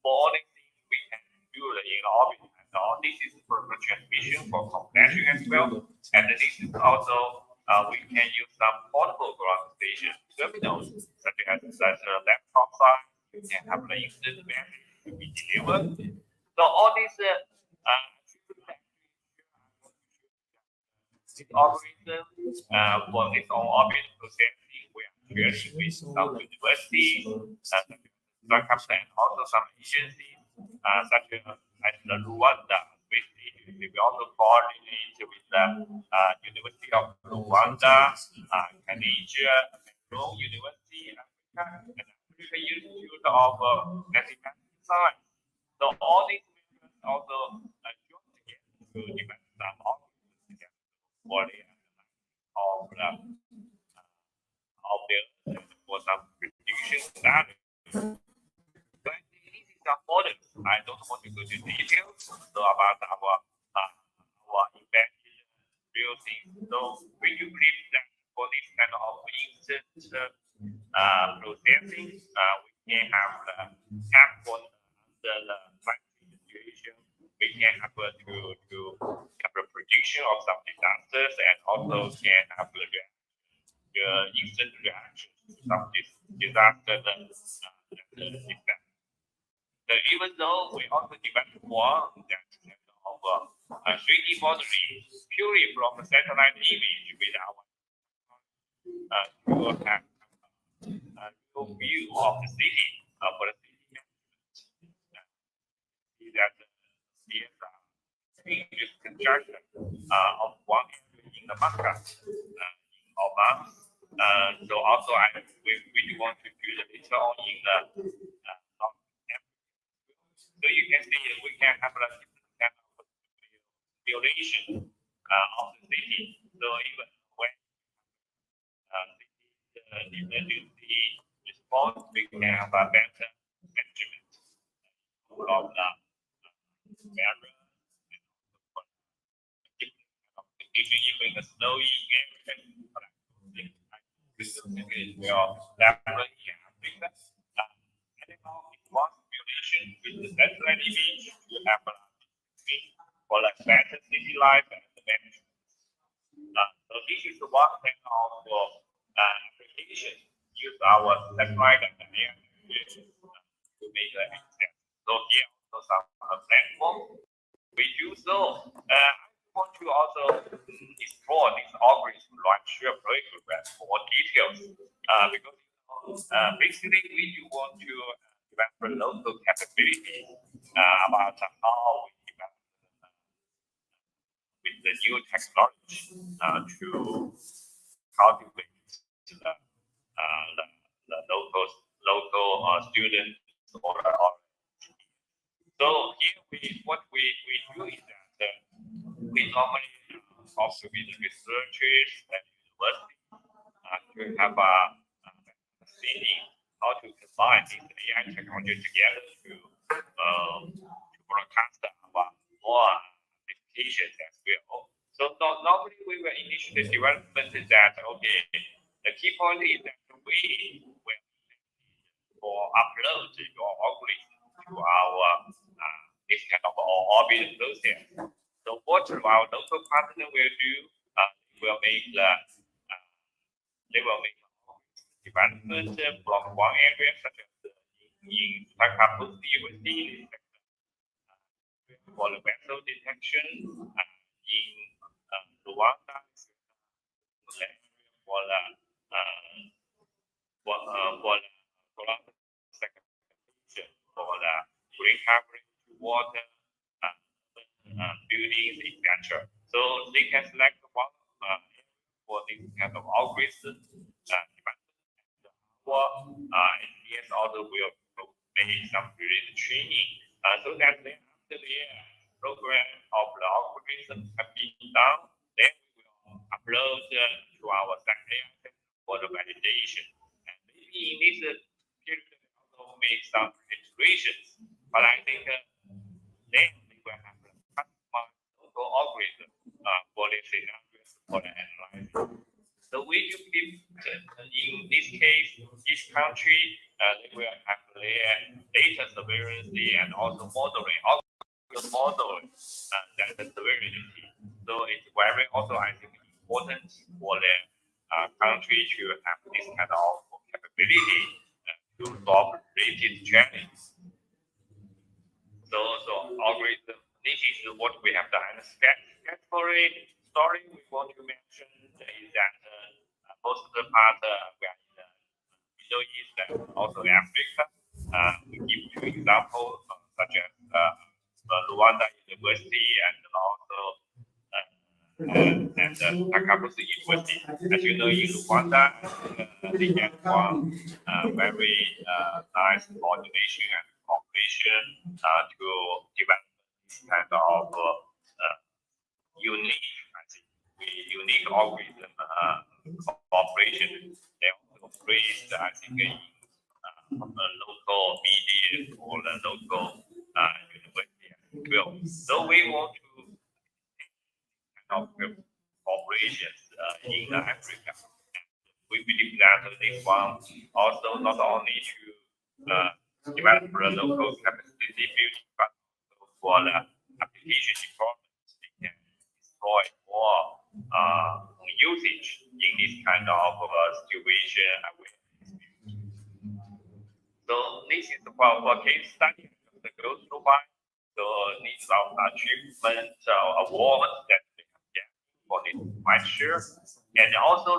For all these things we can do in orbit. And all this is for the transmission for compression as well. And this is also we can use some portable ground station terminals such as laptop size. You can have the instant message to be delivered. So all these algorithm for this on-orbit processing, we are sharing with some universities, startups, and also some agencies, such as the Rwanda Space Agency. We also coordinate with the University of Rwanda, Canada, Rome University, Africa, and Africa Institute of Mathematics and Science. So all these members also join together to develop some algorithms together for the for some prediction study. But this is our models. I don't want to go to details so about our embedded real things. So we do believe that for this kind of instant processing, we can have the app for the climate situation. We can have to have a prediction of some disasters, and also can have the instant reaction to some disaster event. So even though we also developed one that of 3D modeling purely from the satellite image with our to have a real view of the city for the city management. See that there's this construction of one area in the Macca in Oman. So also we do want to do the later on in the so you can see we can have a different kind of simulation of the city. So even when the emergency response, we can have a better management of the weather and also different kind of condition, even the snowy area. Well, definitely in Africa. And then one simulation with the satellite image to have a for like better city life and the management. So this is one kind of application use our satellite and the air to make the access. So here also some platform we do so. I want to also explore this algorithm launcher program for more details because basically we do want to develop a local capability about how we develop with the new technology to cultivate the the local students or so here what we do is that we normally also with researchers at university to have a understanding how to combine these AI technology together to broadcast our more applications as well. So normally we will initiate the development that okay, the key point is that we will for upload your algorithm to our this kind of orbit process. So what our local partner will do, they will make development from one area such as in Takabusi University for the vessel detection in Rwanda for the for the green coverage, water, buildings, etc. So they can select one for this kind of algorithm or engineers also will make some related training so that then after the program of the algorithm have been done, then we will upload to our AI for the validation. And maybe in this period we also make some iterations, but I think then we will have a customized local algorithm for the scenarios for the analysis. So we do give in this case, each country they will have their data surveillance and also modeling, that the severity. So it's very also I think important for the country to have this kind of capability to solve related challenges. So algorithm, this is what we have done. Statutory story we want to mention is that most of the part we are in the Middle East and also Africa. We give two examples such as Rwanda University and also Takabusi University. As you know, in Rwanda, they get one very nice coordination and cooperation to develop this kind of unique algorithm cooperation. They also raised, I think, local media or the local university as well. So we want to kind of cooperations in Africa. We believe that this one also not only to develop the local capacity building, but also for the application deployment, they can destroy more usage in this kind of situation. So this is for case study that goes through by. So these are achievement awards that they can get for this measure. And also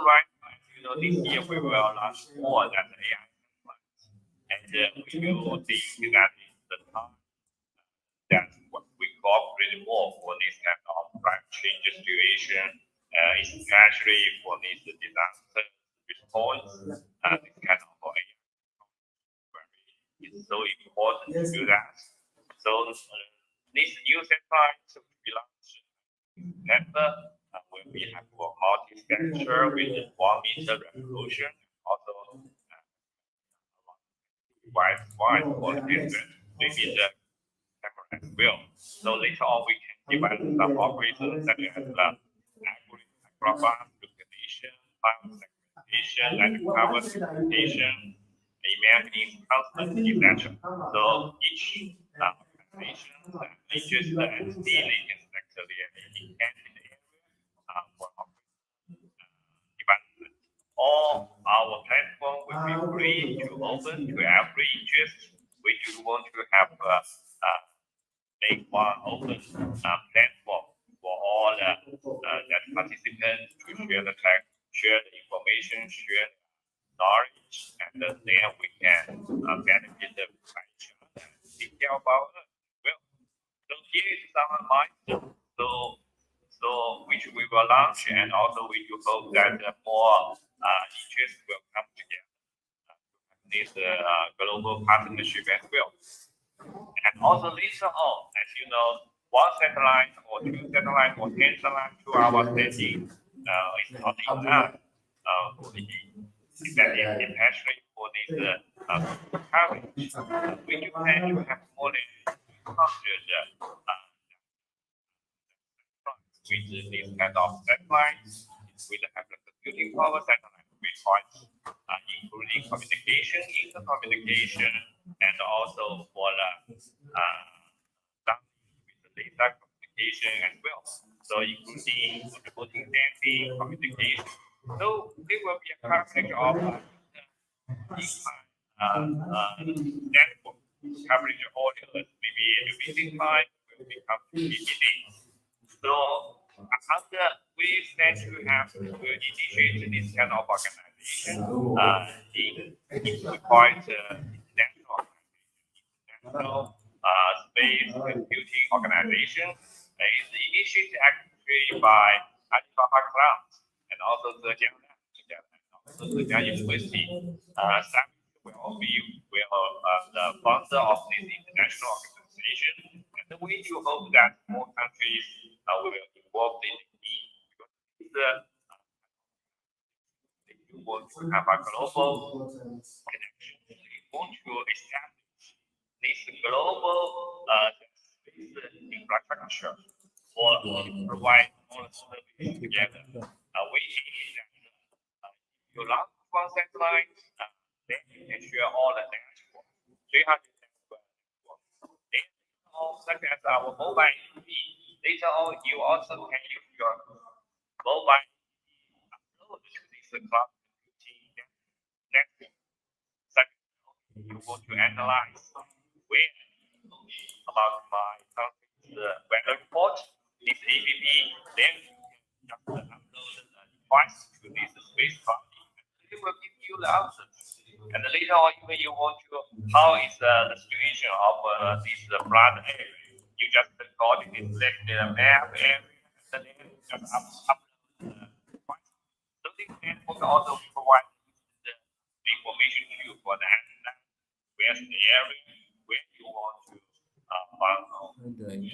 this year we will launch more than AI and we will think that is the time that we cooperate more for this kind of climate change situation, especially for this disaster response. This kind of AI is so important to do that. So this new satellite will be launched in September. When we have a multi-spectral with 1 meter resolution, also wide for different maybe the camera as well. So later on we can develop some algorithms such as microphone recognition, time segmentation, and cover segmentation, imagining constant, etc. So each organization just the entity they can select their intended area for development. All our platform will be free to open to every interest. We do want to have make one open platform for all that participants to share the tech, share the information, share knowledge, and then we can benefit the each other and take care of our well. So here is some milestone. So which we will launch, and also we do hope that more interest will come together this global partnership as well. And also later on, as you know, 1 satellite or 2 satellites or 10 satellites to our station is not enough for the effective especially for this coverage. When you have more than 200 with this kind of satellites, we have the computing power satellite requires including communication, intercommunication, and also for the with the data communication as well. So including remote sensing, communication. So there will be a coverage of network coverage orders, maybe every 6 months will become PPD. So after we plan to have to initiate this kind of organization, it requires international space computing organization is initiated actually by Alibaba Cloud and also Zhejiang Lab together, and also Zhejiang University. Sam will be the founder of this international organization, and we do hope that more countries will involve in it because you want to have a global connection. You want to establish this global space infrastructure or provide all the services together. We aim that you launch 1 satellite, then you can share all the network, 300 network. Then such as our mobile EV, later on you also can use your mobile upload to this cloud computing network. Such you want to analyze where about my country's weather report, this APP, then you can just upload the device to this space cloud. It will give you the answers. And later on, even you want to, how is the situation of this flood area? You just coordinate, select the map area, and then just upload the device. So this network also provide the information to you for that. Where's the area where you want to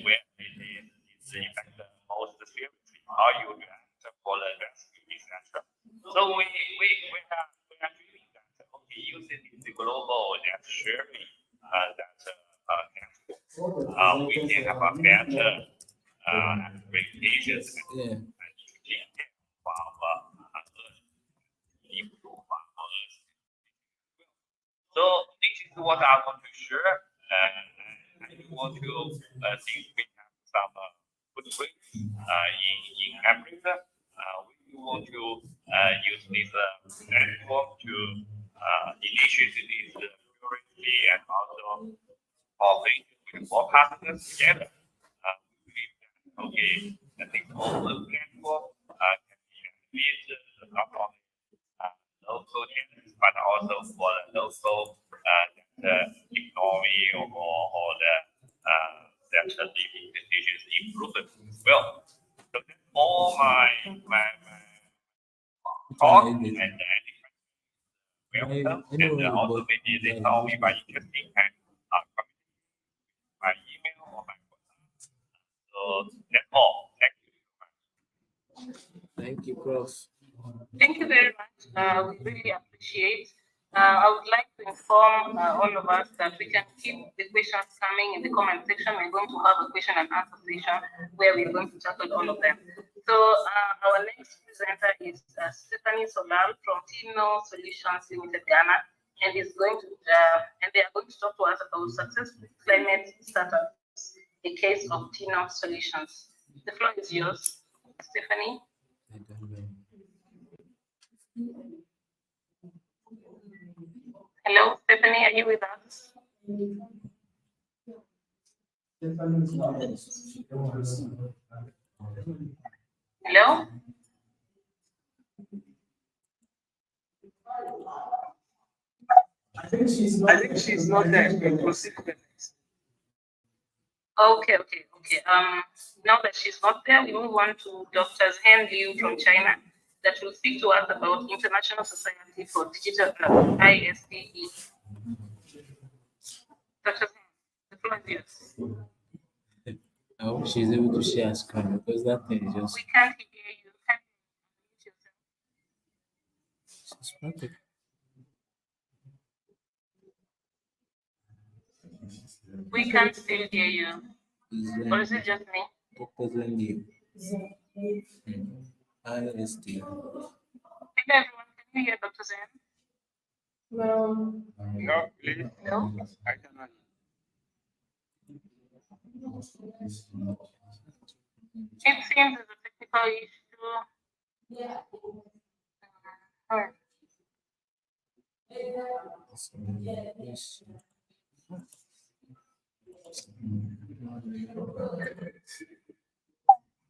where it is in fact the most seriously, how you react for the rescue, etc. So we are doing that. Okay, using the global net sharing that network, we can have a better applications and improve our Earth. So this is what I want to share. I want to think we have some footprint in Africa. We want to use this network to initiate this purity and also cooperation with more partners together. We believe that okay, I think all the network can be used not only local channels but also for the local economy or the living conditions improvement as well. So that's all my talk and welcome. And also maybe they tell me by interesting and by email or by WhatsApp. So that's all. Thank you. Thank you, Prof. Thank you very much. We really appreciate. I would like to inform all of us that we can keep the questions coming in the comment section. We're going to have a question and answer session where we're going to tackle all of them. So our next presenter is Stephanie Solal from Tino Solutions Limited, Ghana, and is going to and they are going to talk to us about successful climate startups, the case of Tino Solutions. The floor is yours, Stephanie. Hello, Stephanie, are you with us? Hello? I think she's not there. Okay. Now that she's not there, we move on to Dr. Zhen Liu from China. that will speak to us about International Society for Digital ISDE. Dr. Zan, the floor is yours. I hope she's able to share screen because that thing is just We can't hear you. Can you mute yourself? she's perfect. We can't still hear you. Or is it just me? Dr. Zengi. ISD. Hello, everyone. Can you hear Dr. Zan? No, please. No? I cannot. It seems it's a technical issue.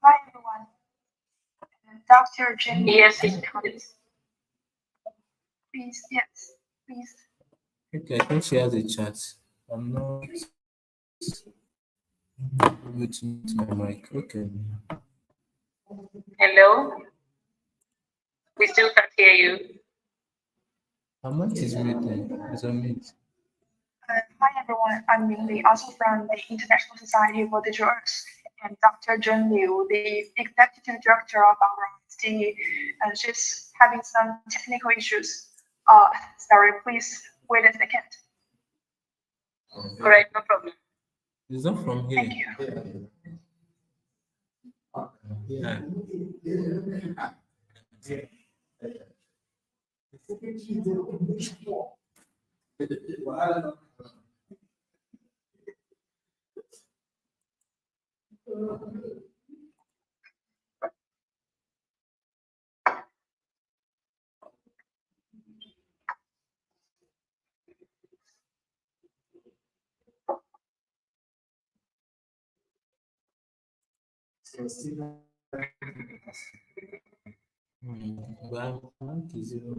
Hi everyone. Dr. Jin. Yes, it is. Please, yes, please. Okay, I think she has a chat. I'm not muting my mic. Okay. Hello? We still can't hear you. Her mic is muted. It's on mute. Hi everyone, I'm Mingli, also from the International Society for Digital Earth, and Dr. Zhen Liu, the Executive Director of our ISD, and she's having some technical issues. Sorry, please wait a second. All right, no problem. It's not from here. Thank you. Yeah. Well, mic is zero.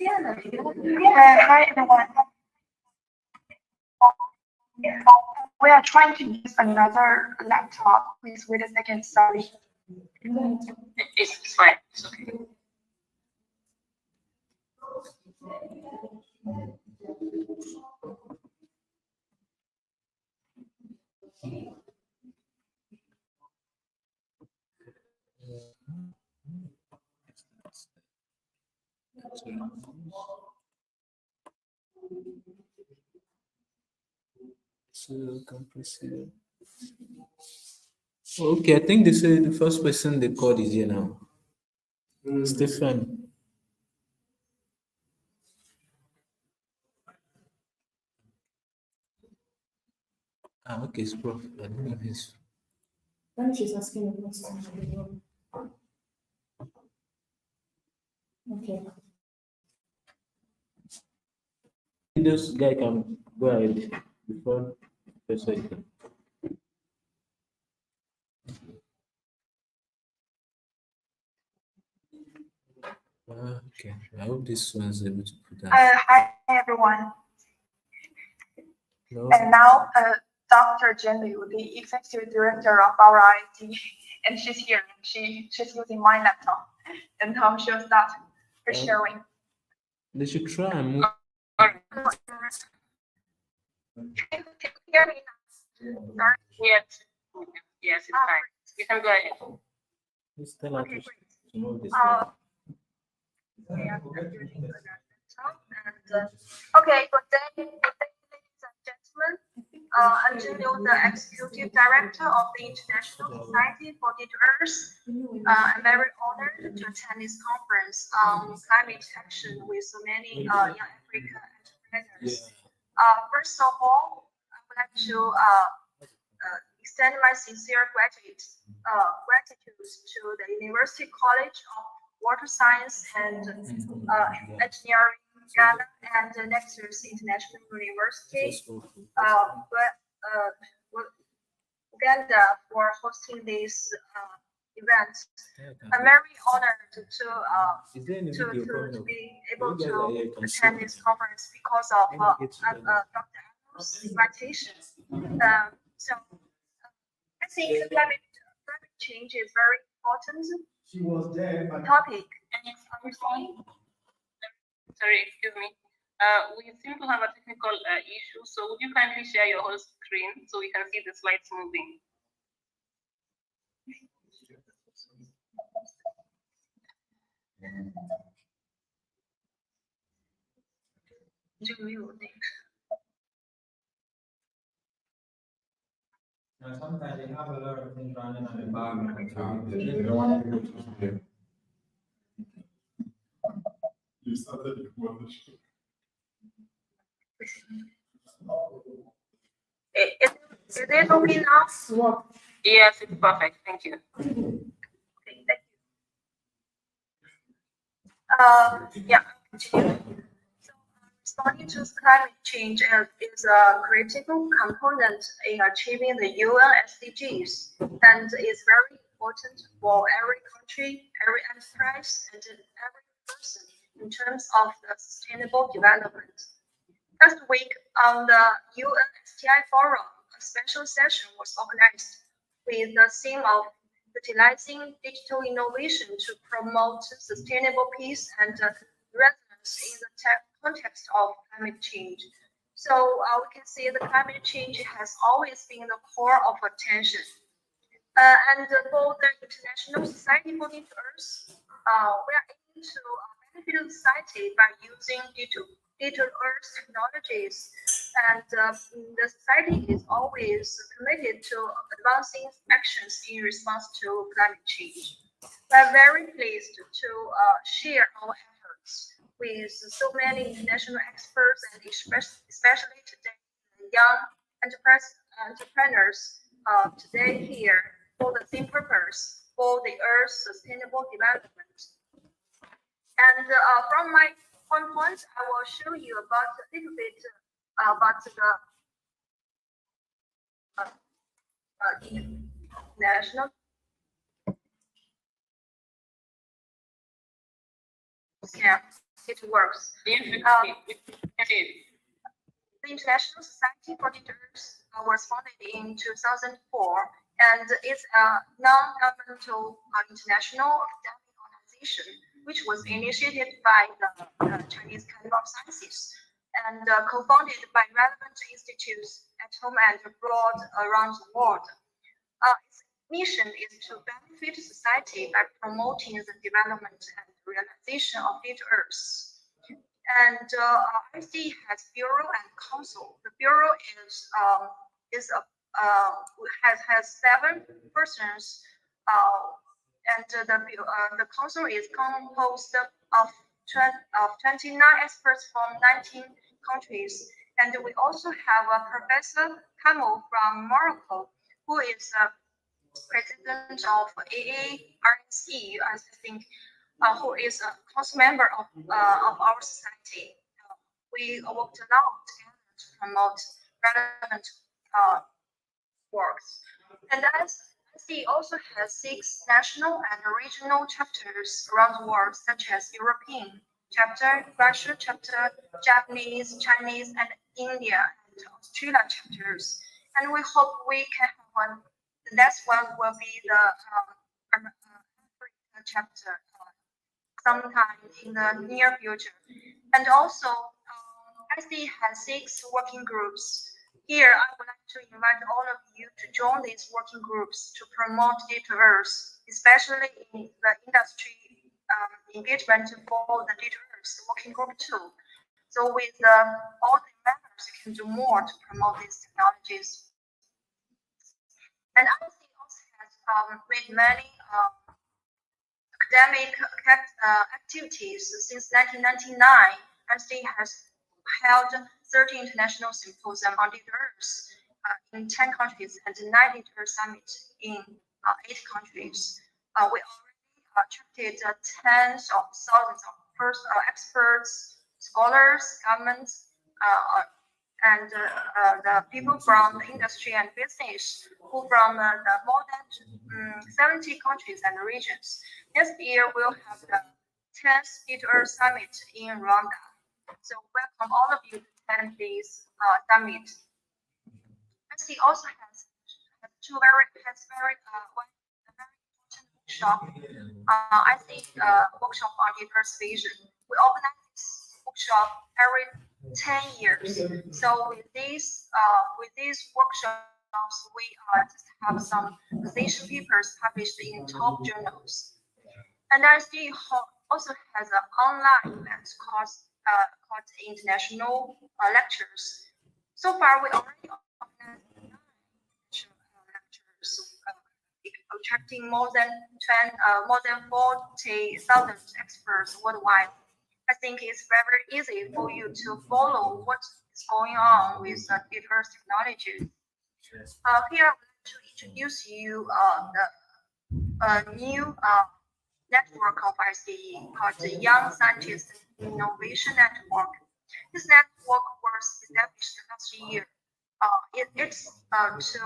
Hi everyone. We are trying to use another laptop. Please wait a second. Sorry. It's fine. It's okay. So compressive. Okay, I think they say the first person they called is here now. Stefan. Ah, okay, it's Prof. I don't know his. Then she's asking a question. Okay. This guy can go ahead before Professor. Ike. Okay, I hope this one's able to put that. Hi everyone. No. And now, Dr. Jen Liu, the Executive Director of our IT, and she's here. She's using my laptop, and she'll start her sharing. They should try and move. Can you hear me now? Yes. Yes, it's fine. You can go ahead. Please tell her Okay, to move this. yeah, okay, good day, ladies and gentlemen. I'm Jin Liu, the Executive Director of the International Society for Digital Earth. I'm very honored to attend this conference on climate action with so many young African entrepreneurs. First of all, I would like to extend my sincere gratitude to the University College of Water Science and Engineering Ghana and the Nexus International University, Uganda, for hosting this event. I'm very honored to be able to attend this conference because of Dr. Adam's invitation. So I think climate change is very important topic. Sorry, excuse me. We seem to have a technical issue, so would you kindly share your whole screen so we can see the slides moving? Sometimes they have a lot of things running on the background. They don't want people to hear. You started the conversation. Is it okay now? Yes, it's perfect. Thank you. Okay, thank you. Yeah, continue. So, responding to climate change is a critical component in achieving the UN SDGs, and is very important for every country, every enterprise, and every person in terms of the sustainable development. Last week on the UN STI Forum, a special session was organized with the theme of utilizing digital innovation to promote sustainable peace and resilience in the context of climate change. So we can see the climate change has always been the core of attention. And for the International Society for Nature Earth, we are aiming to benefit the society by using digital Earth technologies, and the society is always committed to advancing actions in response to climate change. We are very pleased to share our efforts with so many international experts, and especially today, young entrepreneurs today here for the same purpose, for the Earth's sustainable development. And from my point, I will show you about a little bit about the national. Yeah, it works. The International Society for Nature Earth was founded in 2004, and it's a non-governmental international academic organization which was initiated by the Chinese Academy of Sciences and co-founded by relevant institutes at home and abroad around the world. Its mission is to benefit society by promoting the development and realization of nature Earth. And IC has bureau and council. The bureau has 7 persons. And the council is composed of 29 experts from 19 countries. And we also have Professor Kamel from Morocco, who is president of AARSE, I think, who is a council member of our society. We worked a lot together to promote relevant works. And IC also has 6 national and regional chapters around the world, such as European chapter, Russian chapter, Japanese, Chinese, and India and Australia chapters. And we hope we can have one. The next one will be the Africa chapter sometime in the near future. And also, IC has 6 working groups. Here, I would like to invite all of you to join these working groups to promote Data Earth, especially in the industry engagement for the Data Earth working group too. So with all the members, you can do more to promote these technologies. And IC also has made many academic activities since 1999. IC has held 30 international symposiums on Data Earth, in 10 countries and 90 Summit in 8 countries. We already attracted tens of thousands of experts, scholars, governments, and the people from the industry and business who from the more than 70 countries and regions. Next year, we'll have the 10th Earth Summit in Rwanda. So welcome all of you to attend this summit. IC also has very important workshop. I think workshop on diverse vision. We organize this workshop every 10 years. So with these workshops, we just have some position papers published in top journals. And IC also has an online event called International Lectures. So far, we already organized 9 lectures, attracting more than 40,000 experts worldwide. I think it's very easy for you to follow what is going on with diverse technologies. Here, I would like to introduce you the new network of ICE called the Young Scientists Innovation Network. This network was established last year. It's to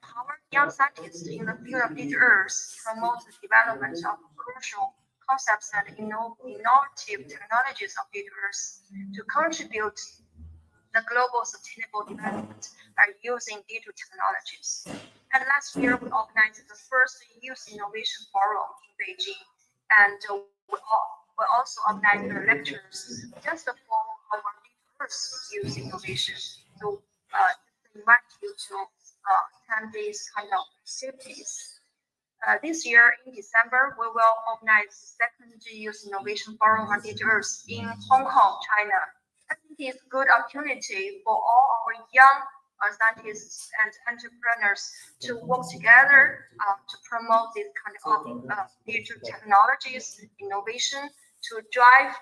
empower young scientists in the field of digital Earth, promote the development of crucial concepts and innovative technologies of digital Earth, to contribute the global sustainable development by using digital technologies. And last year, we organized the first Youth Innovation Forum in Beijing, and we also organized the lectures just for our first youth innovation. So invite you to attend these kind of activities. This year in December, we will organize the second Youth Innovation Forum on Digital Earth in Hong Kong, China. I think it's a good opportunity for all our young scientists and entrepreneurs to work together to promote this kind of digital technologies, innovation to drive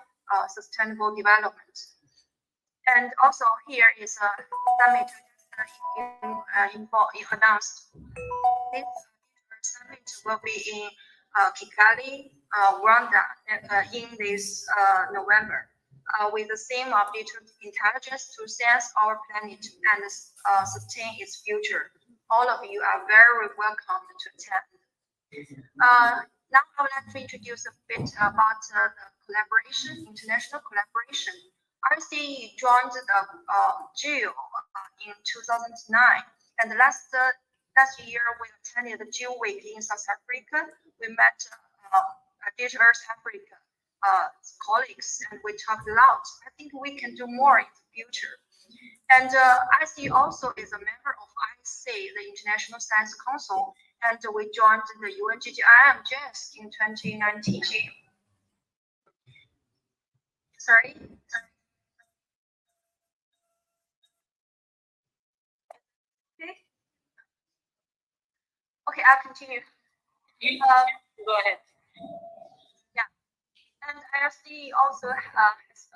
sustainable development. And also here is a summit announced. This summit will be in Kigali, Rwanda, in this November. With the theme of digital intelligence to sense our planet and sustain its future. All of you are very welcome to attend. Now I would like to introduce a bit about the collaboration, international collaboration. RC joined the GEO in 2009, and last year we attended the GEO Week in South Africa. We met Digital Earth Africa colleagues, and we talked a lot. I think we can do more in the future. And IC also is a member of IC, the International Science Council, and we joined the UNGGIM JES in 2019. Sorry. Okay, I'll continue. Go ahead. And IRC also has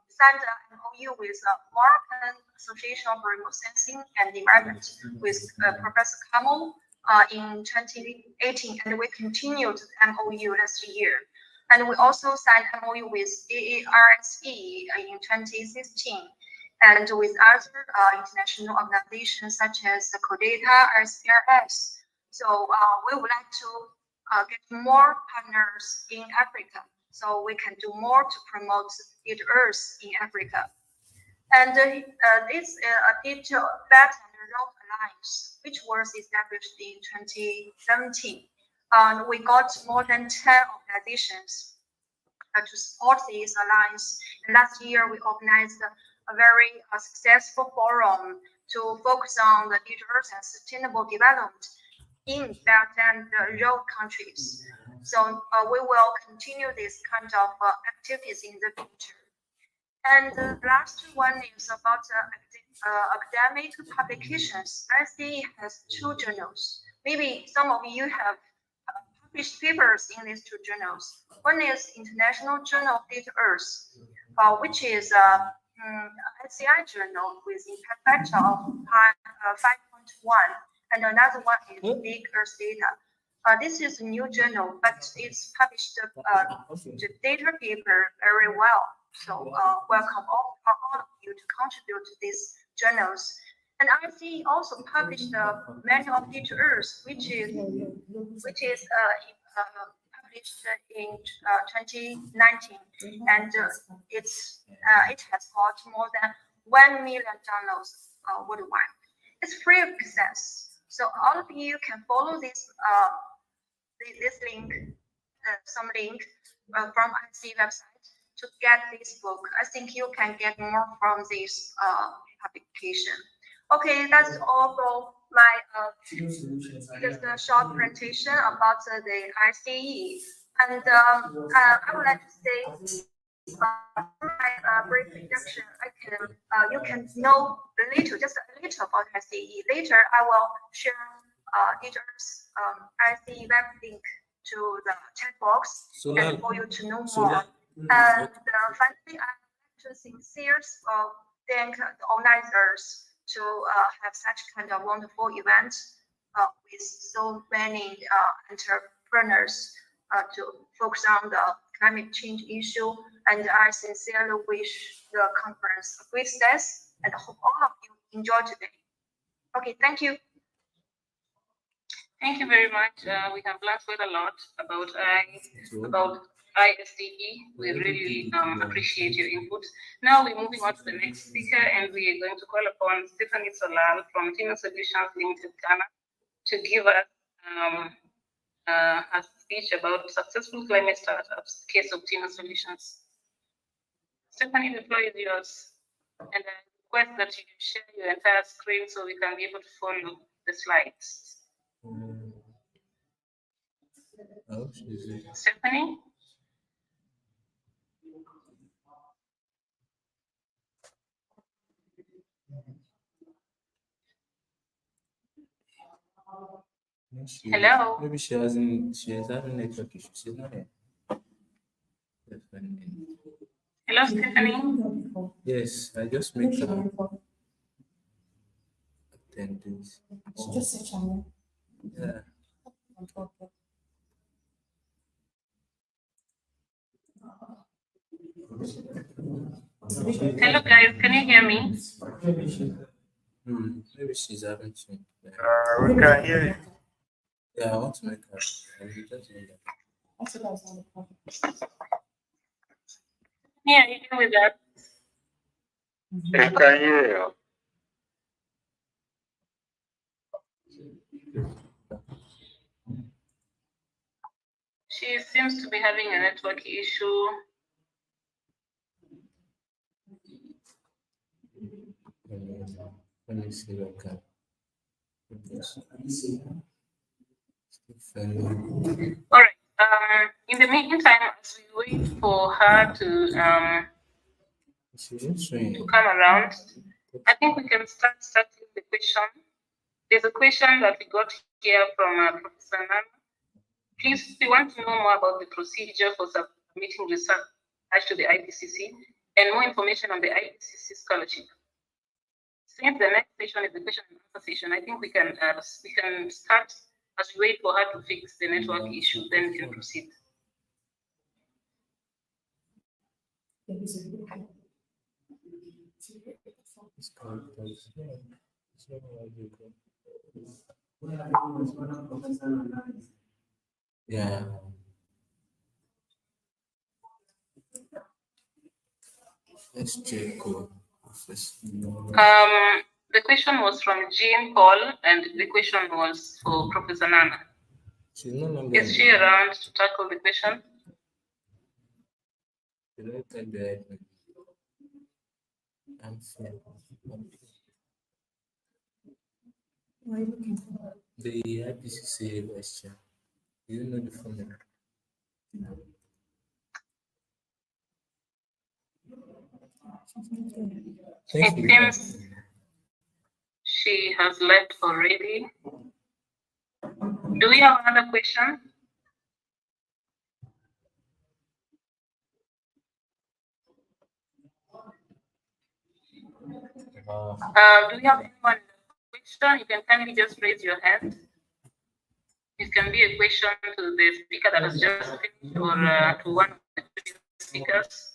signed an MOU with Moroccan Association of Remote Sensing and Environment with Professor Kamel in 2018, and we continued the MOU last year. And we also signed MOU with AARSE in 2016, and with other international organizations such as CODATA, RCRS. So we would like to get more partners in Africa, so we can do more to promote Digital Earth in Africa. And this Digital Belt and Road Alliance, which was established in 2017. We got more than 10 organizations to support this alliance. And last year, we organized a very successful forum to focus on the digital Earth and sustainable development in Belt and Road countries. So we will continue this kind of activities in the future. And the last one is about academic publications. IC has 2 journals. Maybe some of you have published papers in these 2 journals. One is International Journal of Digital Earth, which is SCI journal with impact factor of 5.1, and another one is Big Earth Data. This is a new journal, but it's published the data paper very well. So welcome all of you to contribute to these journals. And ICE also published the Manual of Data Earth, which is published in 2019, and it has got more than 1 million downloads worldwide. It's free of access, so all of you can follow this link, some link from IC website to get this book. I think you can get more from this publication. Okay, that's all for my just a short presentation about the ICE. And I would like to say my brief introduction. You can know just a little about ICE. Later, I will share Dieter's ICE web link to the chat box and for you to know more. And finally, I would like to sincerely thank the organizers to have such kind of wonderful event with so many entrepreneurs to focus on the climate change issue. And I sincerely wish the conference a great success and hope all of you enjoy today. Okay, thank you. Thank you very much. We have learned quite a lot about ISDE. We really appreciate your input. Now we're moving on to the next speaker, and we are going to call upon Stephanie Solal from TINA Solutions Limited Ghana to give us a speech about successful climate startups, case of TINA Solutions. Stephanie, the floor is yours. And I request that you share your entire screen so we can be able to follow the slides. Stephanie? Hello? Maybe she has having network issues. She's not here. Hello, Stephanie? Yes, I just make her attend this. Yeah. Hello, guys. Can you hear me? Maybe she's having some. We can hear you. Yeah, I want to make her. I will just do that. Yeah, you do with that. We can hear you. She seems to be having a network issue. Let me see if I can. All right. In the meantime, as we wait for her to come around, I think we can starting the question. There's a question that we got here from Professor Nana. Please, we want to know more about the procedure for submitting research to the IPCC and more information on the IPCC scholarship. Since the next session is the question and answer session, I think we can start as we wait for her to fix the network issue, then we can proceed. Yeah. Let's check. The question was from Jean Paul, and the question was for Professor Nana. Is she around to tackle the question? The IPCC question. Do you know the formula? It seems she has left already. Do we have another question? Do we have anyone question? You can kindly just raise your hand. It can be a question to the speaker that has just finished or to one of the previous speakers.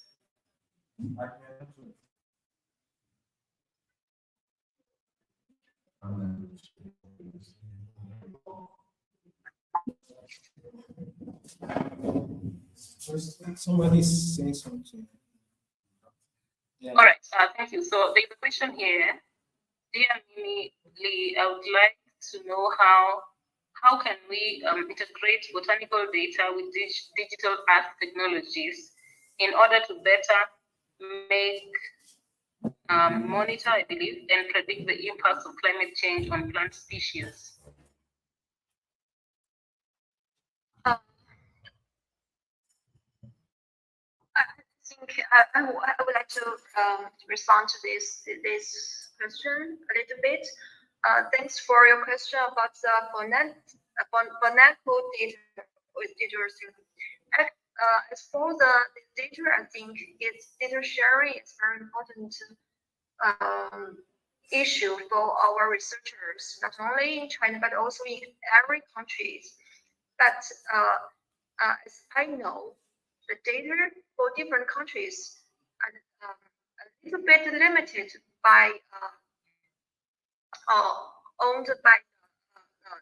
Somebody's saying something. Yeah. All right, thank you. So there's a question here. Dear Mimi Lee, I would like to know how can we integrate botanical data with digital earth technologies in order to better make, monitor, I believe, and predict the impacts of climate change on plant species. I think I would like to respond to this question a little bit. Thanks for your question about the botanical data. As for the data, I think data sharing is very important issue for our researchers, not only in China but also in every country. But as I know, the data for different countries are a little bit limited by owned by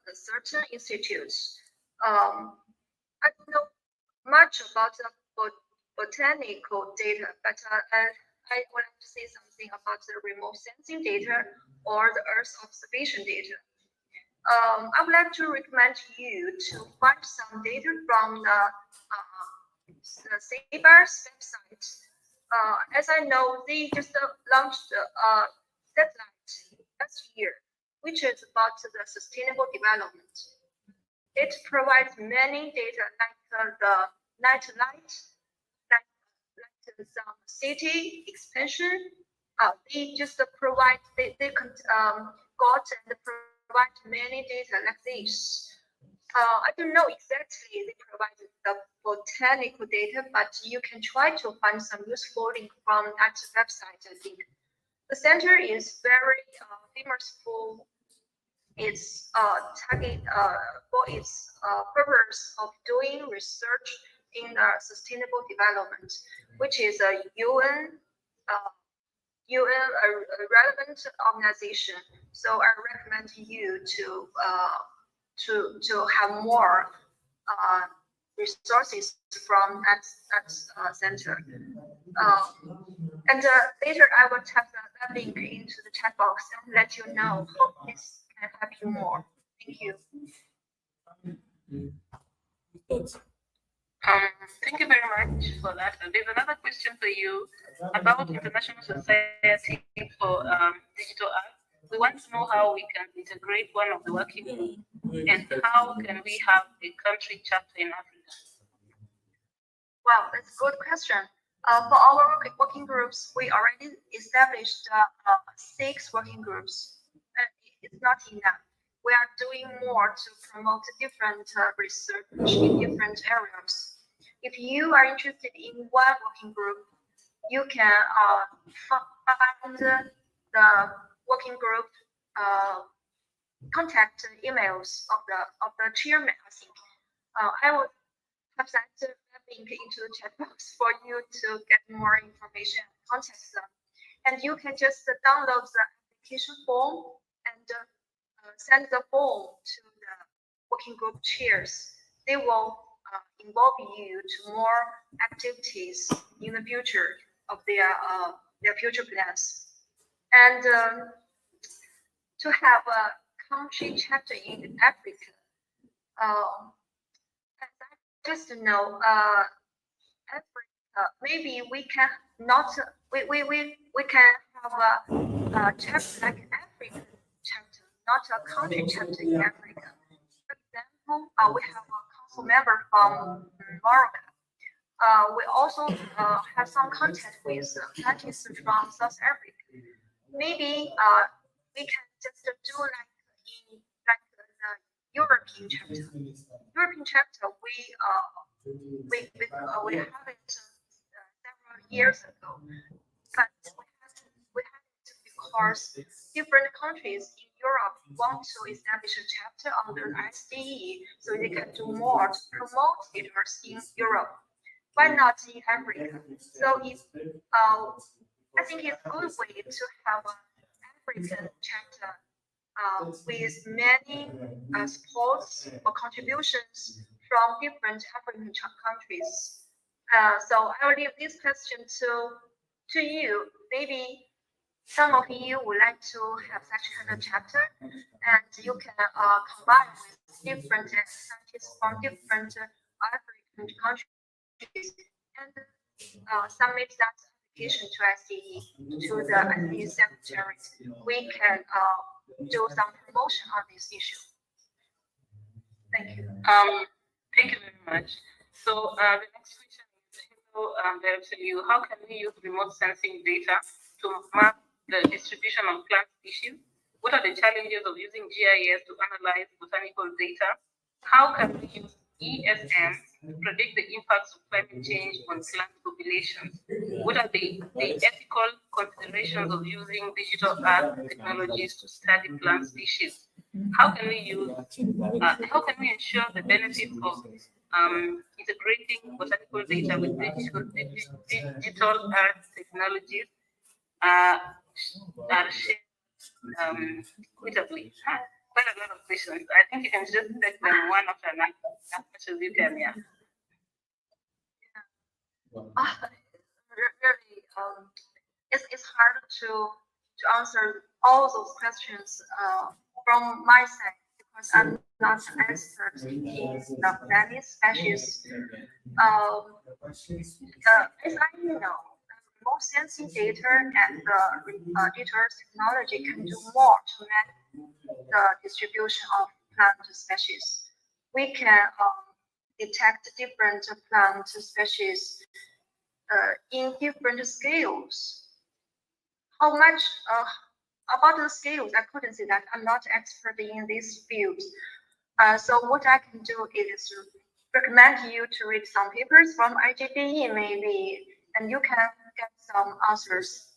the certain institutes. I don't know much about the botanical data, but I would like to say something about the remote sensing data or the Earth observation data. I would like to recommend you to find some data from the CBAR's website. As I know, they just launched a satellite last year, which is about the sustainable development. It provides many data like the night light, like some city expansion. They just provide, they got and provide many data like this. I don't know exactly they provided the botanical data, but you can try to find some useful link from that website. I think the center is very famous for its target for its purpose of doing research in sustainable development, which is a UN relevant organization. So I recommend you to have more resources from that center. And later I will type that link into the chat box and let you know. Hope this can help you more. Thank you. Thank you very much for that. There's another question for you about International Society for Digital Art. We want to know how we can integrate one of the working groups and how can we have a country chapter in Africa? Wow, that's a good question. For our working groups, we already established 6 working groups. It's not enough. We are doing more to promote different research in different areas. If you are interested in one working group, you can find the working group contact emails of the chairman. I think I will have that link into the chat box for you to get more information and contact them. And you can just download the application form and send the form to the working group chairs. They will involve you to more activities in the future of their future plans. And to have a country chapter in Africa, just to know, Africa, maybe we can not, we can have a chapter like African chapter, not a country chapter in Africa. For example, we have a council member from Morocco. We also have some contact with scientists from South Africa. Maybe we can just do like in the European chapter. European chapter, we have it several years ago, but we had to be course, different countries in Europe want to establish a chapter under SDE so they can do more to promote theaters in Europe. Why not in Africa? So I think it's a good way to have an African chapter with many supports or contributions from different African countries. So I will leave this question to you. Maybe some of you would like to have such kind of chapter, and you can combine with different scientists from different African countries and submit that application to SDE, to the SDE secretary. We can do some promotion on this issue. Thank you. Thank you very much. So the next question is, hello, to you. How can we use remote sensing data to map the distribution of plant species? What are the challenges of using GIS to analyze botanical data? How can we use ESM to predict the impacts of climate change on plant populations? What are the ethical considerations of using digital art technologies to study plant species? How can we ensure the benefits of integrating botanical data with digital art technologies are shared equitably? Quite a lot of questions. I think you can just take them one after another as much as you can, yeah. Really, it's hard to answer all those questions from my side because I'm not an expert in the many species. As I know, remote sensing data and the data technology can do more to manage the distribution of plant species. We can detect different plant species in different scales. How much about the scales? I couldn't say that. I'm not expert in this field. So what I can do is recommend you to read some papers from IGBE maybe, and you can get some answers.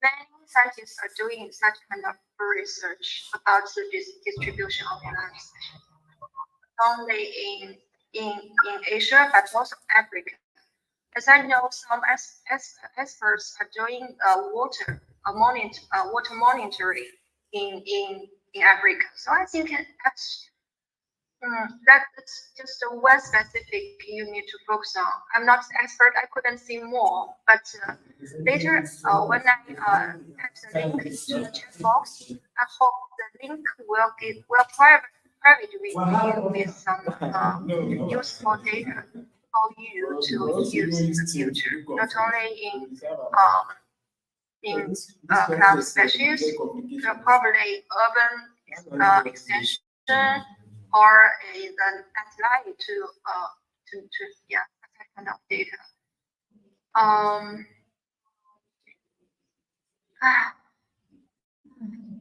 Many scientists are doing such kind of research about the distribution of plants, not only in Asia but also Africa. As I know, some experts are doing water monitoring in Africa. So I think that's just one specific you need to focus on. I'm not an expert, I couldn't see more, but later when I type the link to the chat box, I hope the link will private with some useful data for you to use in the future, not only in plant species, probably urban extension or the satellite to that kind of data.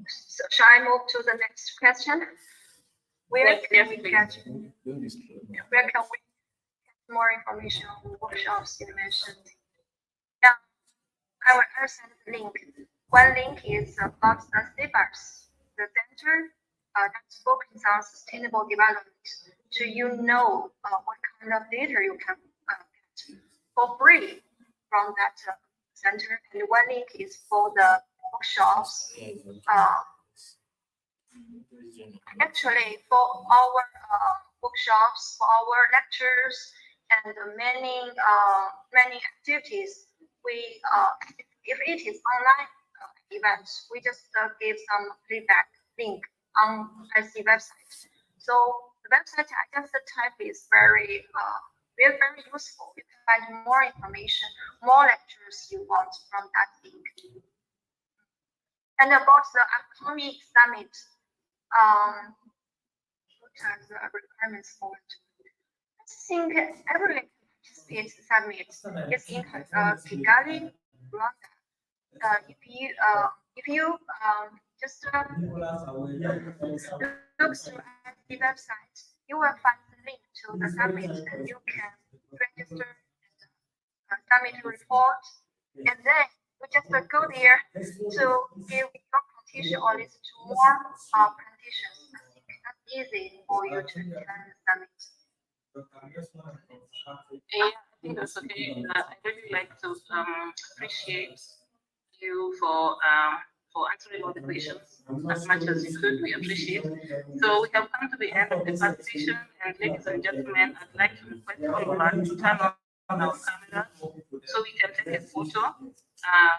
So shall I move to the next question? Where can we get more information on workshops you mentioned? Yeah, I will send the link. One link is about the CBARS, the center that focuses on sustainable development. So you know what kind of data you can get for free from that center. And one link is for the workshops. Actually, for our workshops, for our lectures, and many activities, we if it is online events, we just give some feedback link on IC website. So the website I just type is very useful. You can find more information, more lectures you want from that link. And about the upcoming summit, what are the requirements for it? I think everyone can participate summit. It's in Kigali, Rwanda. If you just look through the website, you will find the link to the summit, and you can register the summit report, and then which is a good year to give your petition on these two more petitions. It's not easy for you to understand it. Yeah, I think that's okay. I really like to appreciate you for answering all the questions as much as you could. We appreciate. So we have come to the end of the presentation, and ladies and gentlemen, I'd like to request all of us to turn on our camera so we can take a photo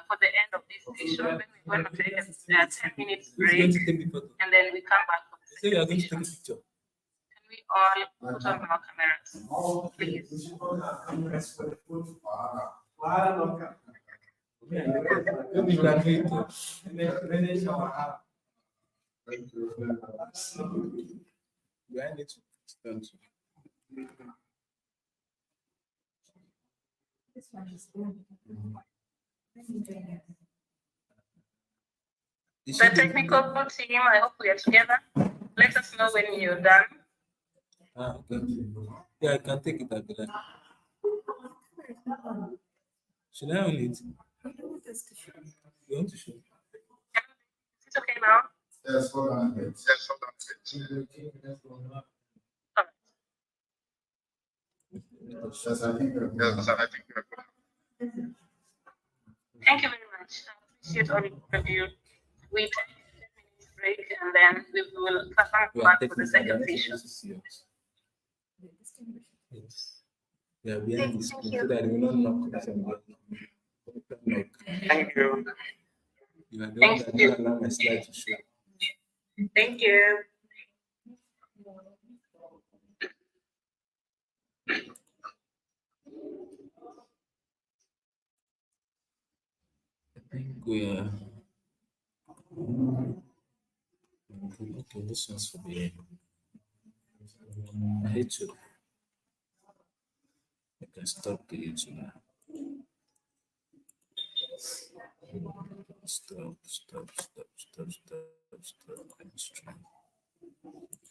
for the end of this session. Then we're going to take a 10 minutes break, and then we come back for the Say you are second going to take a session. picture. Can we all put on our cameras, please? Maybe you can do it too. Do I need to stand? This one is good. Let me join you. Is The she technical team, I hope we are together. Let us know when you're done. okay. Yeah, I can take it at the line. Should I own it? You want to show? Is it okay now? Yes, hold on a bit. Yes, hold on a bit. Yes, I think you're good. Thank you very much. I appreciate all of you. We take a 10 minutes break, and then we will come We are back for taking the second advantage session. of this, yes. We are behind the Thank screen you. so that we will not knock us and knock. Thank you. You are the one that didn't allow my slide to show. Thank you. I think we are. Okay, this one's for the YouTube. I can stop the YouTube now. Stop. Stream.